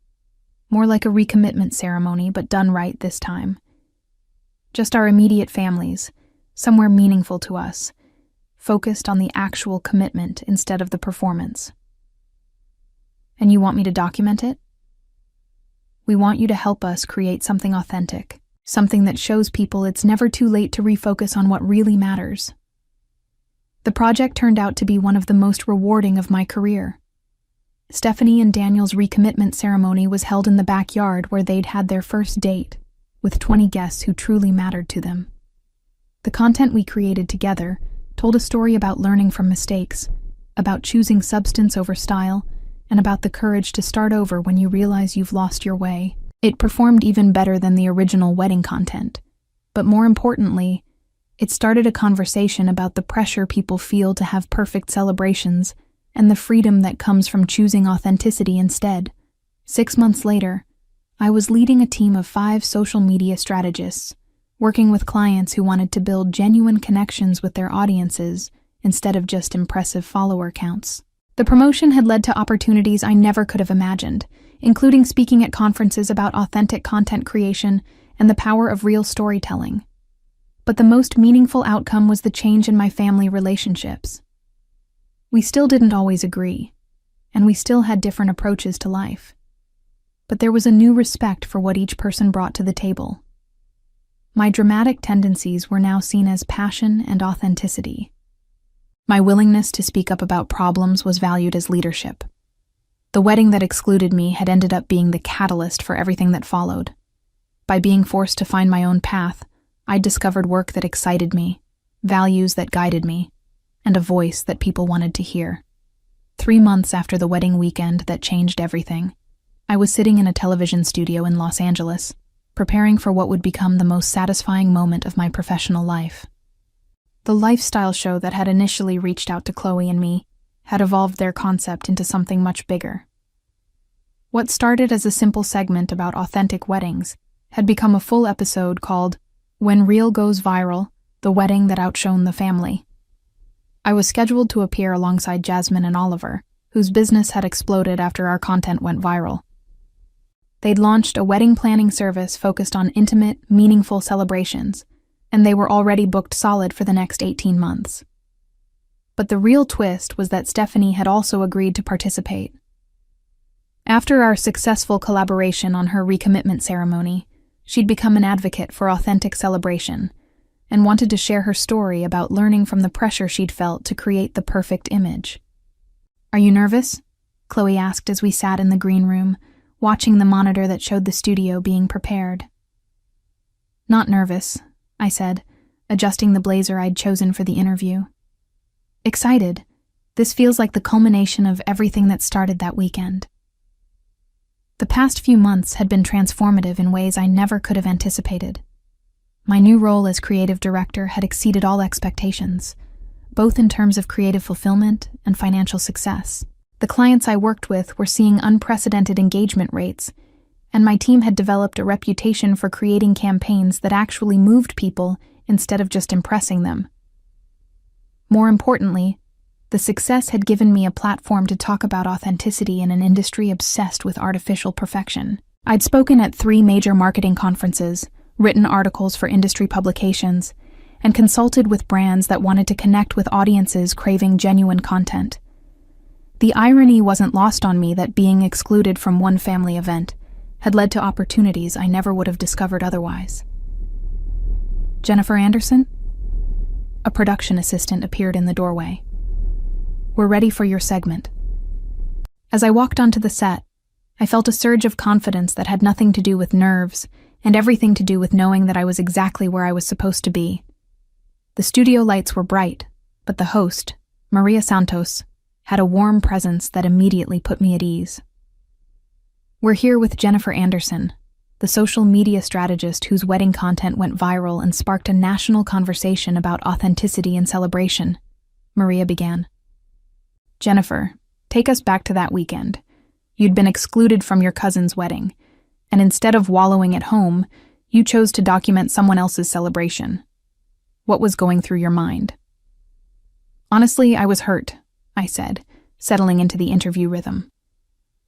More like a recommitment ceremony, but done right this time. Just our immediate families, somewhere meaningful to us, focused on the actual commitment instead of the performance." "And you want me to document it?" "We want you to help us create something authentic, something that shows people it's never too late to refocus on what really matters." The project turned out to be one of the most rewarding of my career. Stephanie and Daniel's recommitment ceremony was held in the backyard where they'd had their first date, with 20 guests who truly mattered to them. The content we created together told a story about learning from mistakes, about choosing substance over style, and about the courage to start over when you realize you've lost your way. It performed even better than the original wedding content, but more importantly, it started a conversation about the pressure people feel to have perfect celebrations and the freedom that comes from choosing authenticity instead. 6 months later, I was leading a team of 5 social media strategists, working with clients who wanted to build genuine connections with their audiences instead of just impressive follower counts. The promotion had led to opportunities I never could have imagined, including speaking at conferences about authentic content creation and the power of real storytelling. But the most meaningful outcome was the change in my family relationships. We still didn't always agree, and we still had different approaches to life. But there was a new respect for what each person brought to the table. My dramatic tendencies were now seen as passion and authenticity. My willingness to speak up about problems was valued as leadership. The wedding that excluded me had ended up being the catalyst for everything that followed. By being forced to find my own path, I'd discovered work that excited me, values that guided me, and a voice that people wanted to hear. 3 months after the wedding weekend that changed everything, I was sitting in a television studio in Los Angeles, preparing for what would become the most satisfying moment of my professional life. The lifestyle show that had initially reached out to Chloe and me had evolved their concept into something much bigger. What started as a simple segment about authentic weddings had become a full episode called "When Real Goes Viral, The Wedding That Outshone the Family." I was scheduled to appear alongside Jasmine and Oliver, whose business had exploded after our content went viral. They'd launched a wedding planning service focused on intimate, meaningful celebrations, and they were already booked solid for the next 18 months. But the real twist was that Stephanie had also agreed to participate. After our successful collaboration on her recommitment ceremony, she'd become an advocate for authentic celebration, and wanted to share her story about learning from the pressure she'd felt to create the perfect image. "Are you nervous?" Chloe asked as we sat in the green room, watching the monitor that showed the studio being prepared. "Not nervous," I said, adjusting the blazer I'd chosen for the interview. "Excited. This feels like the culmination of everything that started that weekend. The past few months had been transformative in ways I never could have anticipated. My new role as creative director had exceeded all expectations, both in terms of creative fulfillment and financial success. The clients I worked with were seeing unprecedented engagement rates, and my team had developed a reputation for creating campaigns that actually moved people instead of just impressing them. More importantly, the success had given me a platform to talk about authenticity in an industry obsessed with artificial perfection. I'd spoken at 3 major marketing conferences, written articles for industry publications, and consulted with brands that wanted to connect with audiences craving genuine content. The irony wasn't lost on me that being excluded from one family event had led to opportunities I never would have discovered otherwise. Jennifer Anderson? A production assistant appeared in the doorway. We're ready for your segment. As I walked onto the set, I felt a surge of confidence that had nothing to do with nerves and everything to do with knowing that I was exactly where I was supposed to be. The studio lights were bright, but the host, Maria Santos, had a warm presence that immediately put me at ease. We're here with Jennifer Anderson, the social media strategist whose wedding content went viral and sparked a national conversation about authenticity and celebration, Maria began. Jennifer, take us back to that weekend. You'd been excluded from your cousin's wedding, and instead of wallowing at home, you chose to document someone else's celebration. What was going through your mind? Honestly, I was hurt, I said, settling into the interview rhythm.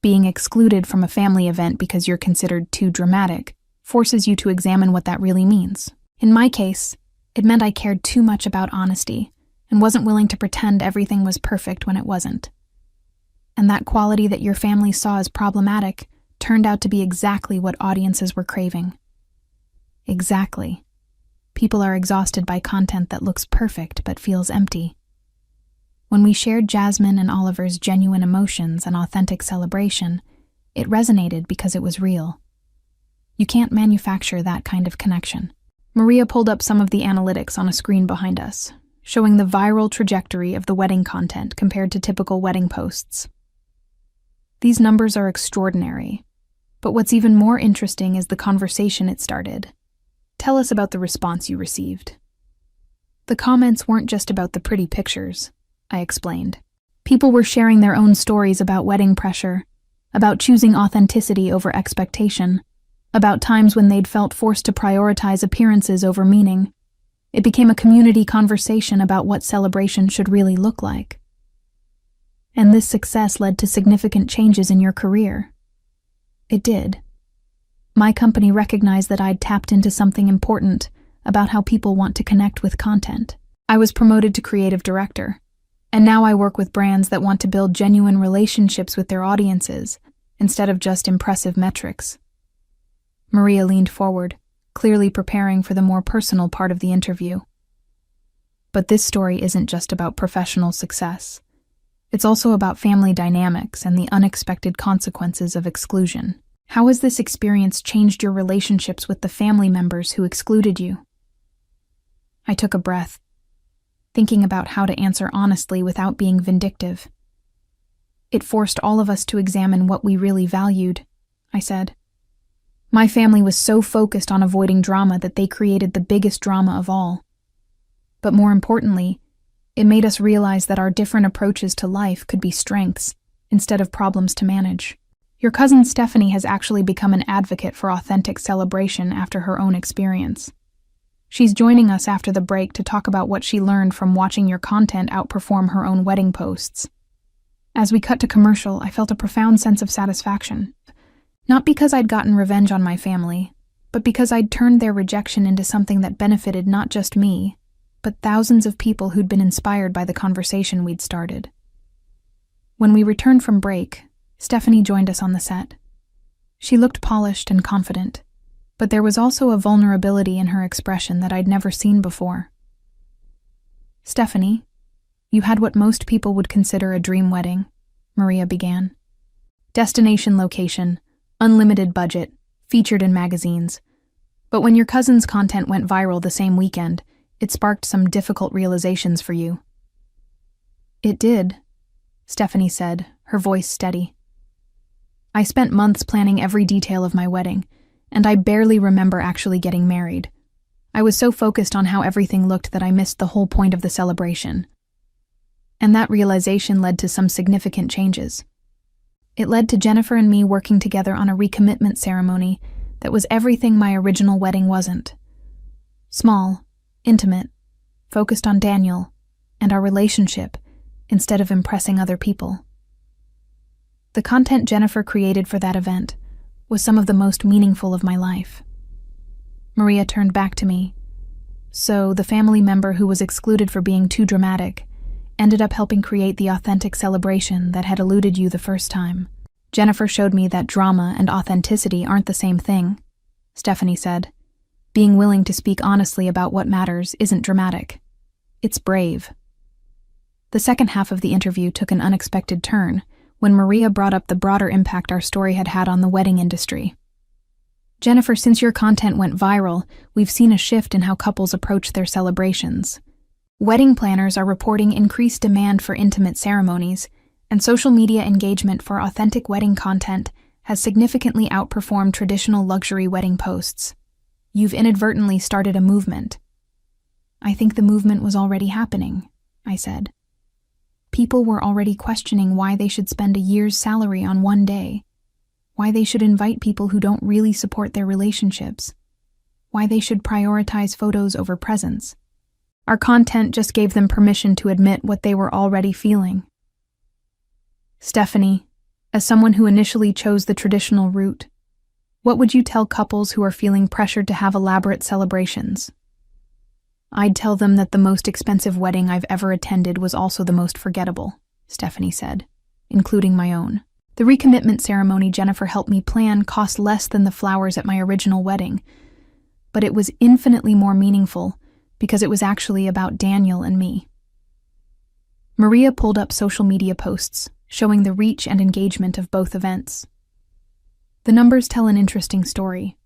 Being excluded from a family event because you're considered too dramatic forces you to examine what that really means. In my case, it meant I cared too much about honesty and wasn't willing to pretend everything was perfect when it wasn't. And that quality that your family saw as problematic turned out to be exactly what audiences were craving. Exactly. People are exhausted by content that looks perfect but feels empty. When we shared Jasmine and Oliver's genuine emotions and authentic celebration, it resonated because it was real. You can't manufacture that kind of connection. Maria pulled up some of the analytics on a screen behind us, showing the viral trajectory of the wedding content compared to typical wedding posts. These numbers are extraordinary, but what's even more interesting is the conversation it started. Tell us about the response you received. The comments weren't just about the pretty pictures, I explained. People were sharing their own stories about wedding pressure, about choosing authenticity over expectation, about times when they'd felt forced to prioritize appearances over meaning. It became a community conversation about what celebration should really look like. And this success led to significant changes in your career. It did. My company recognized that I'd tapped into something important about how people want to connect with content. I was promoted to creative director, and now I work with brands that want to build genuine relationships with their audiences instead of just impressive metrics. Maria leaned forward, clearly preparing for the more personal part of the interview. But this story isn't just about professional success. It's also about family dynamics and the unexpected consequences of exclusion. How has this experience changed your relationships with the family members who excluded you? I took a breath, thinking about how to answer honestly without being vindictive. It forced all of us to examine what we really valued, I said. My family was so focused on avoiding drama that they created the biggest drama of all. But more importantly, it made us realize that our different approaches to life could be strengths instead of problems to manage. Your cousin Stephanie has actually become an advocate for authentic celebration after her own experience. She's joining us after the break to talk about what she learned from watching your content outperform her own wedding posts. As we cut to commercial, I felt a profound sense of satisfaction. Not because I'd gotten revenge on my family, but because I'd turned their rejection into something that benefited not just me, but thousands of people who'd been inspired by the conversation we'd started. When we returned from break, Stephanie joined us on the set. She looked polished and confident, but there was also a vulnerability in her expression that I'd never seen before. Stephanie, you had what most people would consider a dream wedding, Maria began. Destination location, unlimited budget, featured in magazines. But when your cousin's content went viral the same weekend, it sparked some difficult realizations for you. It did, Stephanie said, her voice steady. I spent months planning every detail of my wedding, and I barely remember actually getting married. I was so focused on how everything looked that I missed the whole point of the celebration. And that realization led to some significant changes. It led to Jennifer and me working together on a recommitment ceremony that was everything my original wedding wasn't. Small, intimate, focused on Daniel and our relationship instead of impressing other people. The content Jennifer created for that event was some of the most meaningful of my life. Maria turned back to me. So, the family member who was excluded for being too dramatic ended up helping create the authentic celebration that had eluded you the first time. Jennifer showed me that drama and authenticity aren't the same thing, Stephanie said. Being willing to speak honestly about what matters isn't dramatic. It's brave. The second half of the interview took an unexpected turn when Maria brought up the broader impact our story had had on the wedding industry. Jennifer, since your content went viral, we've seen a shift in how couples approach their celebrations. Wedding planners are reporting increased demand for intimate ceremonies, and social media engagement for authentic wedding content has significantly outperformed traditional luxury wedding posts. You've inadvertently started a movement. I think the movement was already happening, I said. People were already questioning why they should spend a year's salary on one day, why they should invite people who don't really support their relationships, why they should prioritize photos over presents. Our content just gave them permission to admit what they were already feeling. Stephanie, as someone who initially chose the traditional route, what would you tell couples who are feeling pressured to have elaborate celebrations? I'd tell them that the most expensive wedding I've ever attended was also the most forgettable, Stephanie said, including my own. The recommitment ceremony Jennifer helped me plan cost less than the flowers at my original wedding, but it was infinitely more meaningful because it was actually about Daniel and me. Maria pulled up social media posts showing the reach and engagement of both events. The numbers tell an interesting story.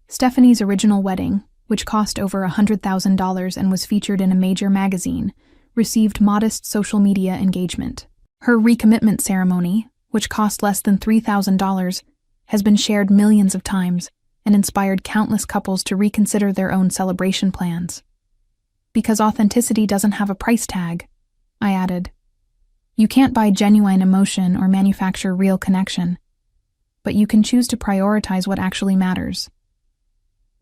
Stephanie's original wedding, which cost over $100,000 and was featured in a major magazine, received modest social media engagement. Her recommitment ceremony, which cost less than $3,000, has been shared millions of times and inspired countless couples to reconsider their own celebration plans. Because authenticity doesn't have a price tag, I added. You can't buy genuine emotion or manufacture real connection, but you can choose to prioritize what actually matters.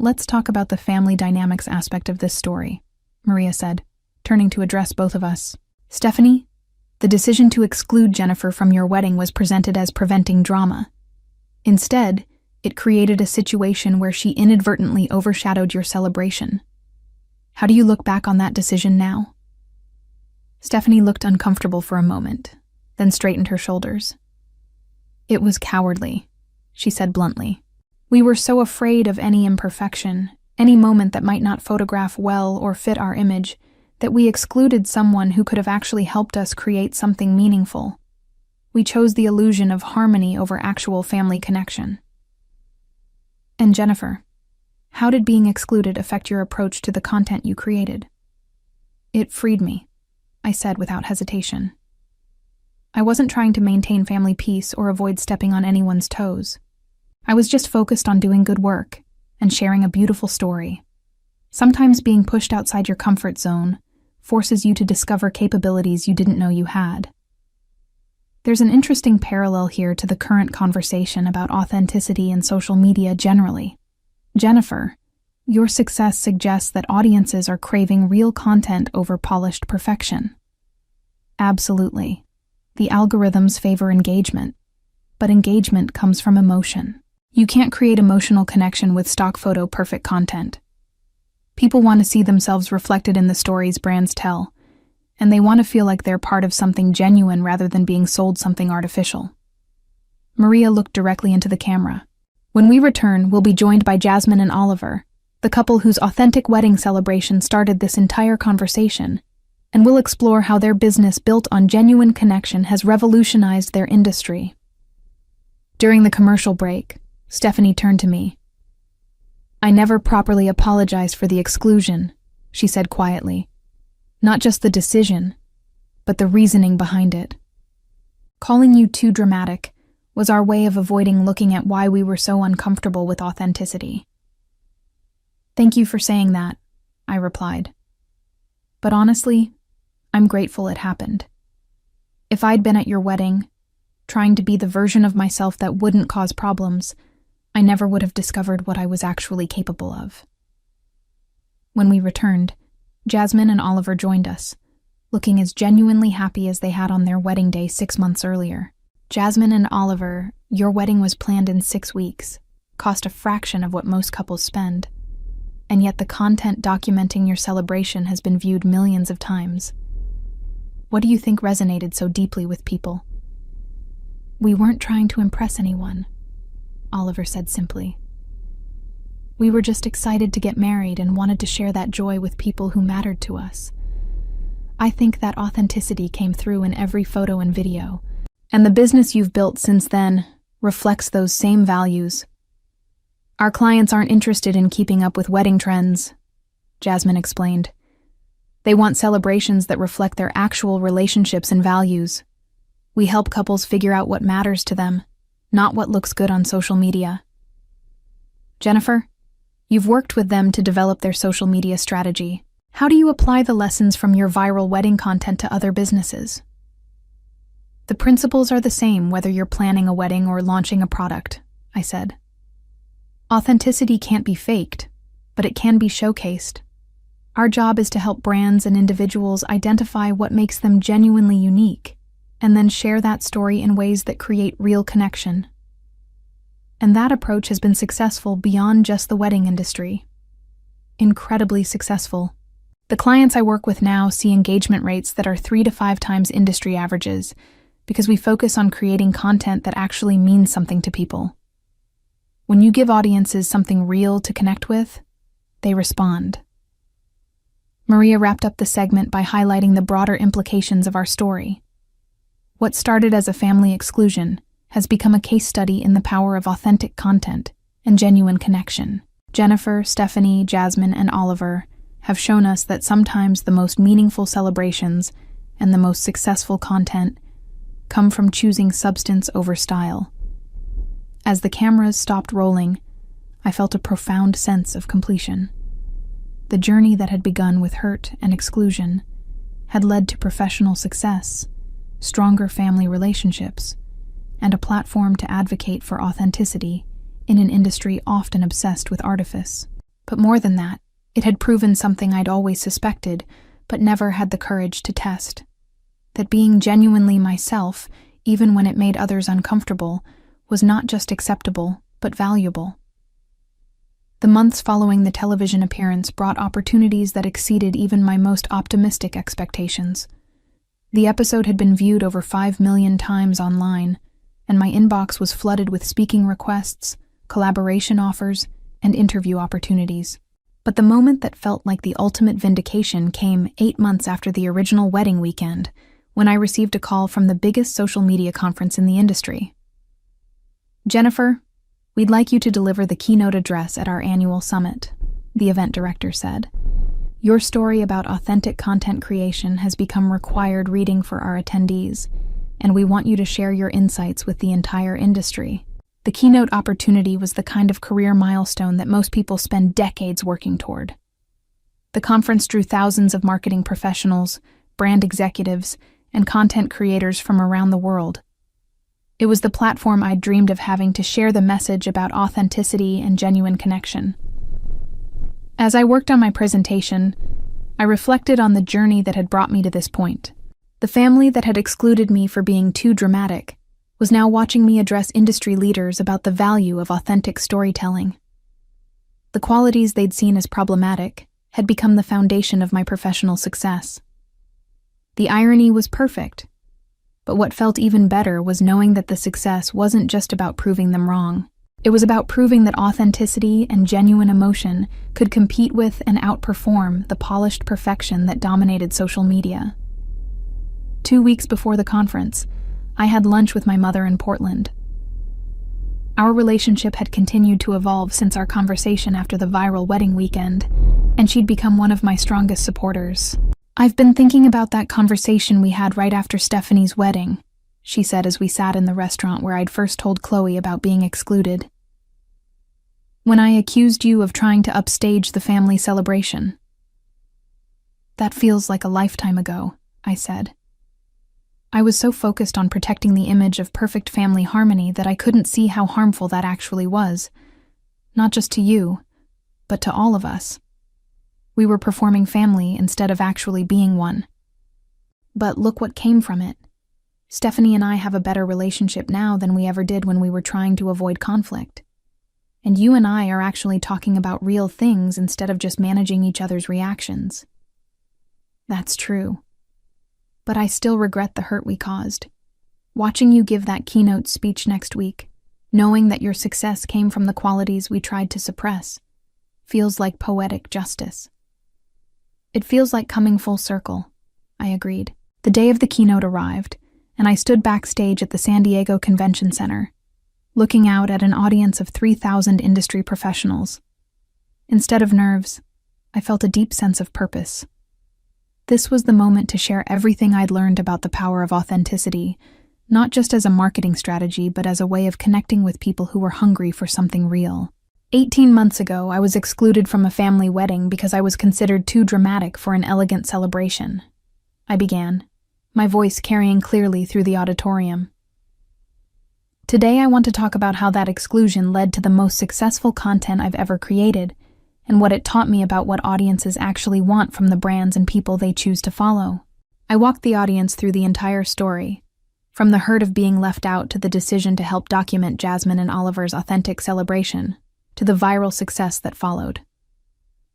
Let's talk about the family dynamics aspect of this story, Maria said, turning to address both of us. Stephanie, the decision to exclude Jennifer from your wedding was presented as preventing drama. Instead, it created a situation where she inadvertently overshadowed your celebration. How do you look back on that decision now? Stephanie looked uncomfortable for a moment, then straightened her shoulders. It was cowardly, she said bluntly. We were so afraid of any imperfection, any moment that might not photograph well or fit our image, that we excluded someone who could have actually helped us create something meaningful. We chose the illusion of harmony over actual family connection. And Jennifer, how did being excluded affect your approach to the content you created? It freed me, I said without hesitation. I wasn't trying to maintain family peace or avoid stepping on anyone's toes. I was just focused on doing good work and sharing a beautiful story. Sometimes being pushed outside your comfort zone forces you to discover capabilities you didn't know you had. There's an interesting parallel here to the current conversation about authenticity in social media generally. Jennifer, your success suggests that audiences are craving real content over polished perfection. Absolutely. The algorithms favor engagement, but engagement comes from emotion. You can't create emotional connection with stock photo perfect content. People want to see themselves reflected in the stories brands tell, and they want to feel like they're part of something genuine rather than being sold something artificial. Maria looked directly into the camera. When we return, we'll be joined by Jasmine and Oliver, the couple whose authentic wedding celebration started this entire conversation, and we'll explore how their business built on genuine connection has revolutionized their industry. During the commercial break, Stephanie turned to me. I never properly apologized for the exclusion, she said quietly. Not just the decision, but the reasoning behind it. Calling you too dramatic was our way of avoiding looking at why we were so uncomfortable with authenticity. Thank you for saying that, I replied. But honestly, I'm grateful it happened. If I'd been at your wedding, trying to be the version of myself that wouldn't cause problems, I never would have discovered what I was actually capable of. When we returned, Jasmine and Oliver joined us, looking as genuinely happy as they had on their wedding day 6 months earlier. Jasmine and Oliver, your wedding was planned in 6 weeks, cost a fraction of what most couples spend, and yet the content documenting your celebration has been viewed millions of times. What do you think resonated so deeply with people? We weren't trying to impress anyone, Oliver said simply. We were just excited to get married and wanted to share that joy with people who mattered to us. I think that authenticity came through in every photo and video, and the business you've built since then reflects those same values. Our clients aren't interested in keeping up with wedding trends, Jasmine explained. They want celebrations that reflect their actual relationships and values. We help couples figure out what matters to them, not what looks good on social media. Jennifer, you've worked with them to develop their social media strategy. How do you apply the lessons from your viral wedding content to other businesses? The principles are the same whether you're planning a wedding or launching a product, I said. Authenticity can't be faked, but it can be showcased. Our job is to help brands and individuals identify what makes them genuinely unique, and then share that story in ways that create real connection. And that approach has been successful beyond just the wedding industry. Incredibly successful. The clients I work with now see engagement rates that are 3 to 5 times industry averages because we focus on creating content that actually means something to people. When you give audiences something real to connect with, they respond. Maria wrapped up the segment by highlighting the broader implications of our story. What started as a family exclusion has become a case study in the power of authentic content and genuine connection. Jennifer, Stephanie, Jasmine, and Oliver have shown us that sometimes the most meaningful celebrations and the most successful content come from choosing substance over style. As the cameras stopped rolling, I felt a profound sense of completion. The journey that had begun with hurt and exclusion had led to professional success, stronger family relationships, and a platform to advocate for authenticity in an industry often obsessed with artifice. But more than that, it had proven something I'd always suspected, but never had the courage to test. That being genuinely myself, even when it made others uncomfortable, was not just acceptable, but valuable. The months following the television appearance brought opportunities that exceeded even my most optimistic expectations. The episode had been viewed over 5 million times online, and my inbox was flooded with speaking requests, collaboration offers, and interview opportunities. But the moment that felt like the ultimate vindication came 8 months after the original wedding weekend, when I received a call from the biggest social media conference in the industry. Jennifer, we'd like you to deliver the keynote address at our annual summit, the event director said. Your story about authentic content creation has become required reading for our attendees, and we want you to share your insights with the entire industry. The keynote opportunity was the kind of career milestone that most people spend decades working toward. The conference drew thousands of marketing professionals, brand executives, and content creators from around the world. It was the platform I'd dreamed of having to share the message about authenticity and genuine connection. As I worked on my presentation, I reflected on the journey that had brought me to this point. The family that had excluded me for being too dramatic was now watching me address industry leaders about the value of authentic storytelling. The qualities they'd seen as problematic had become the foundation of my professional success. The irony was perfect, but what felt even better was knowing that the success wasn't just about proving them wrong. It was about proving that authenticity and genuine emotion could compete with and outperform the polished perfection that dominated social media. 2 weeks before the conference, I had lunch with my mother in Portland. Our relationship had continued to evolve since our conversation after the viral wedding weekend, and she'd become one of my strongest supporters. I've been thinking about that conversation we had right after Stephanie's wedding, she said as we sat in the restaurant where I'd first told Chloe about being excluded. "When I accused you of trying to upstage the family celebration." "That feels like a lifetime ago," I said. I was so focused on protecting the image of perfect family harmony that I couldn't see how harmful that actually was. Not just to you, but to all of us. We were performing family instead of actually being one. But look what came from it. Stephanie and I have a better relationship now than we ever did when we were trying to avoid conflict. And you and I are actually talking about real things instead of just managing each other's reactions. That's true. But I still regret the hurt we caused. Watching you give that keynote speech next week, knowing that your success came from the qualities we tried to suppress, feels like poetic justice. It feels like coming full circle, I agreed. The day of the keynote arrived, and I stood backstage at the San Diego Convention Center, looking out at an audience of 3,000 industry professionals. Instead of nerves, I felt a deep sense of purpose. This was the moment to share everything I'd learned about the power of authenticity, not just as a marketing strategy, but as a way of connecting with people who were hungry for something real. 18 months ago, I was excluded from a family wedding because I was considered too dramatic for an elegant celebration. I began, my voice carrying clearly through the auditorium. Today, I want to talk about how that exclusion led to the most successful content I've ever created, and what it taught me about what audiences actually want from the brands and people they choose to follow. I walked the audience through the entire story, from the hurt of being left out to the decision to help document Jasmine and Oliver's authentic celebration, to the viral success that followed.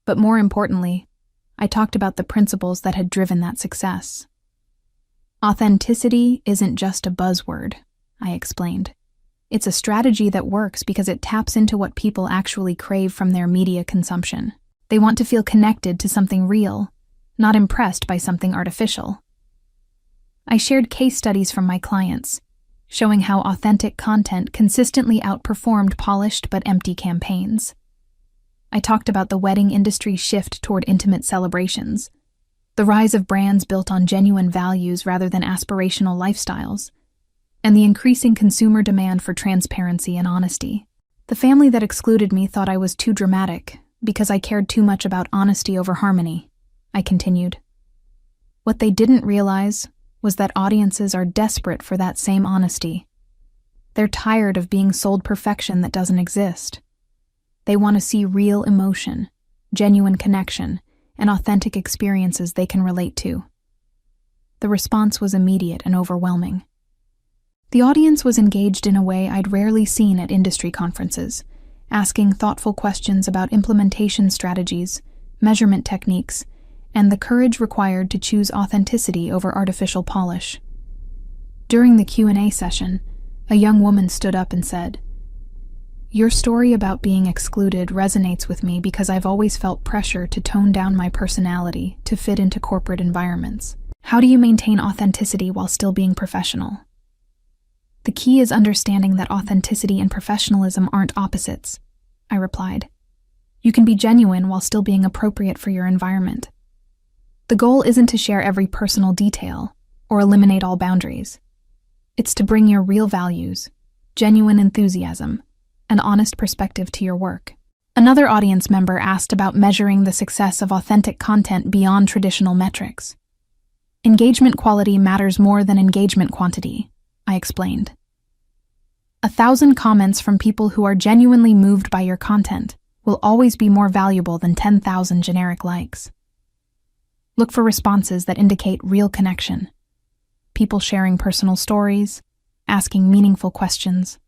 But more importantly, I talked about the principles that had driven that success. Authenticity isn't just a buzzword, I explained. It's a strategy that works because it taps into what people actually crave from their media consumption. They want to feel connected to something real, not impressed by something artificial. I shared case studies from my clients, showing how authentic content consistently outperformed polished but empty campaigns. I talked about the wedding industry's shift toward intimate celebrations, the rise of brands built on genuine values rather than aspirational lifestyles, and the increasing consumer demand for transparency and honesty. The family that excluded me thought I was too dramatic because I cared too much about honesty over harmony, I continued. What they didn't realize was that audiences are desperate for that same honesty. They're tired of being sold perfection that doesn't exist. They want to see real emotion, genuine connection, and authentic experiences they can relate to. The response was immediate and overwhelming. The audience was engaged in a way I'd rarely seen at industry conferences, asking thoughtful questions about implementation strategies, measurement techniques, and the courage required to choose authenticity over artificial polish. During the Q&A session, a young woman stood up and said, "Your story about being excluded resonates with me because I've always felt pressure to tone down my personality to fit into corporate environments. How do you maintain authenticity while still being professional?" "The key is understanding that authenticity and professionalism aren't opposites," I replied. "You can be genuine while still being appropriate for your environment. The goal isn't to share every personal detail or eliminate all boundaries. It's to bring your real values, genuine enthusiasm, and honest perspective to your work." Another audience member asked about measuring the success of authentic content beyond traditional metrics. "Engagement quality matters more than engagement quantity," I explained. 1,000 comments from people who are genuinely moved by your content will always be more valuable than 10,000 generic likes. Look for responses that indicate real connection. People sharing personal stories, asking meaningful questions,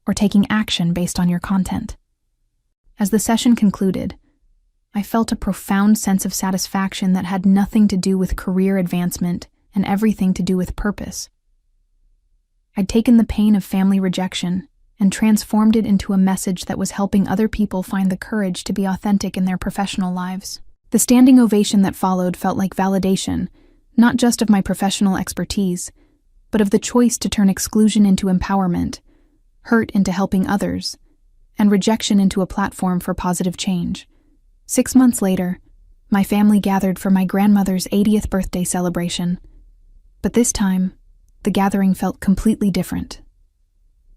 or taking action based on your content. As the session concluded, I felt a profound sense of satisfaction that had nothing to do with career advancement and everything to do with purpose. I'd taken the pain of family rejection and transformed it into a message that was helping other people find the courage to be authentic in their professional lives. The standing ovation that followed felt like validation, not just of my professional expertise, but of the choice to turn exclusion into empowerment, hurt into helping others, and rejection into a platform for positive change. 6 months later, my family gathered for my grandmother's 80th birthday celebration. But this time, the gathering felt completely different.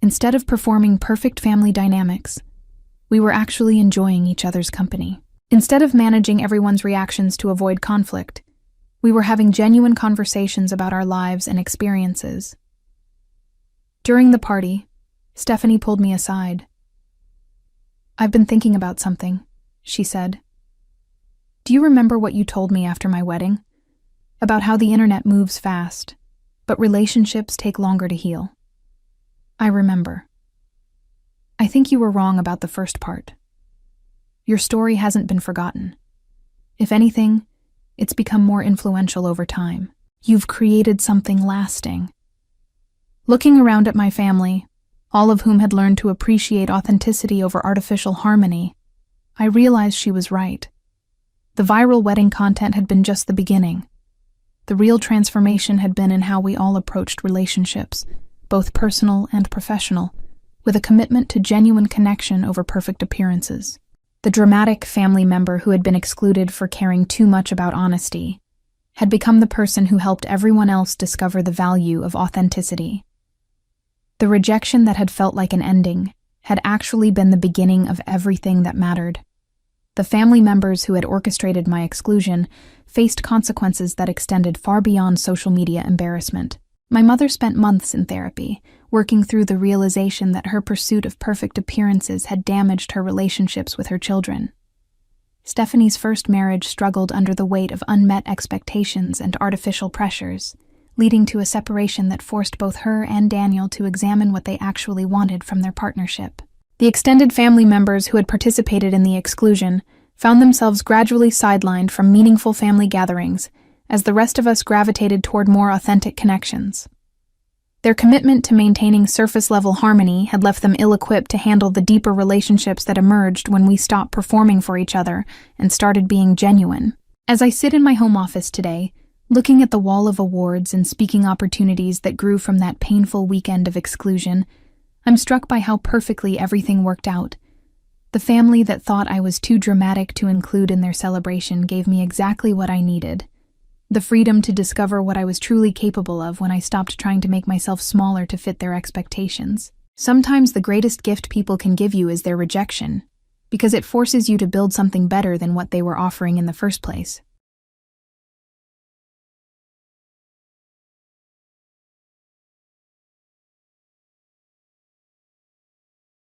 Instead of performing perfect family dynamics, we were actually enjoying each other's company. Instead of managing everyone's reactions to avoid conflict, we were having genuine conversations about our lives and experiences. During the party, Stephanie pulled me aside. "I've been thinking about something," she said. "Do you remember what you told me after my wedding? About how the internet moves fast, but relationships take longer to heal." "I remember. I think you were wrong about the first part. Your story hasn't been forgotten. If anything, it's become more influential over time. You've created something lasting." Looking around at my family, all of whom had learned to appreciate authenticity over artificial harmony, I realized she was right. The viral wedding content had been just the beginning. The real transformation had been in how we all approached relationships, both personal and professional, with a commitment to genuine connection over perfect appearances. The dramatic family member who had been excluded for caring too much about honesty had become the person who helped everyone else discover the value of authenticity. The rejection that had felt like an ending had actually been the beginning of everything that mattered. The family members who had orchestrated my exclusion faced consequences that extended far beyond social media embarrassment. My mother spent months in therapy, working through the realization that her pursuit of perfect appearances had damaged her relationships with her children. Stephanie's first marriage struggled under the weight of unmet expectations and artificial pressures, leading to a separation that forced both her and Daniel to examine what they actually wanted from their partnership. The extended family members who had participated in the exclusion found themselves gradually sidelined from meaningful family gatherings as the rest of us gravitated toward more authentic connections. Their commitment to maintaining surface-level harmony had left them ill-equipped to handle the deeper relationships that emerged when we stopped performing for each other and started being genuine. As I sit in my home office today, looking at the wall of awards and speaking opportunities that grew from that painful weekend of exclusion, I'm struck by how perfectly everything worked out. The family that thought I was too dramatic to include in their celebration gave me exactly what I needed: the freedom to discover what I was truly capable of when I stopped trying to make myself smaller to fit their expectations. Sometimes the greatest gift people can give you is their rejection, because it forces you to build something better than what they were offering in the first place.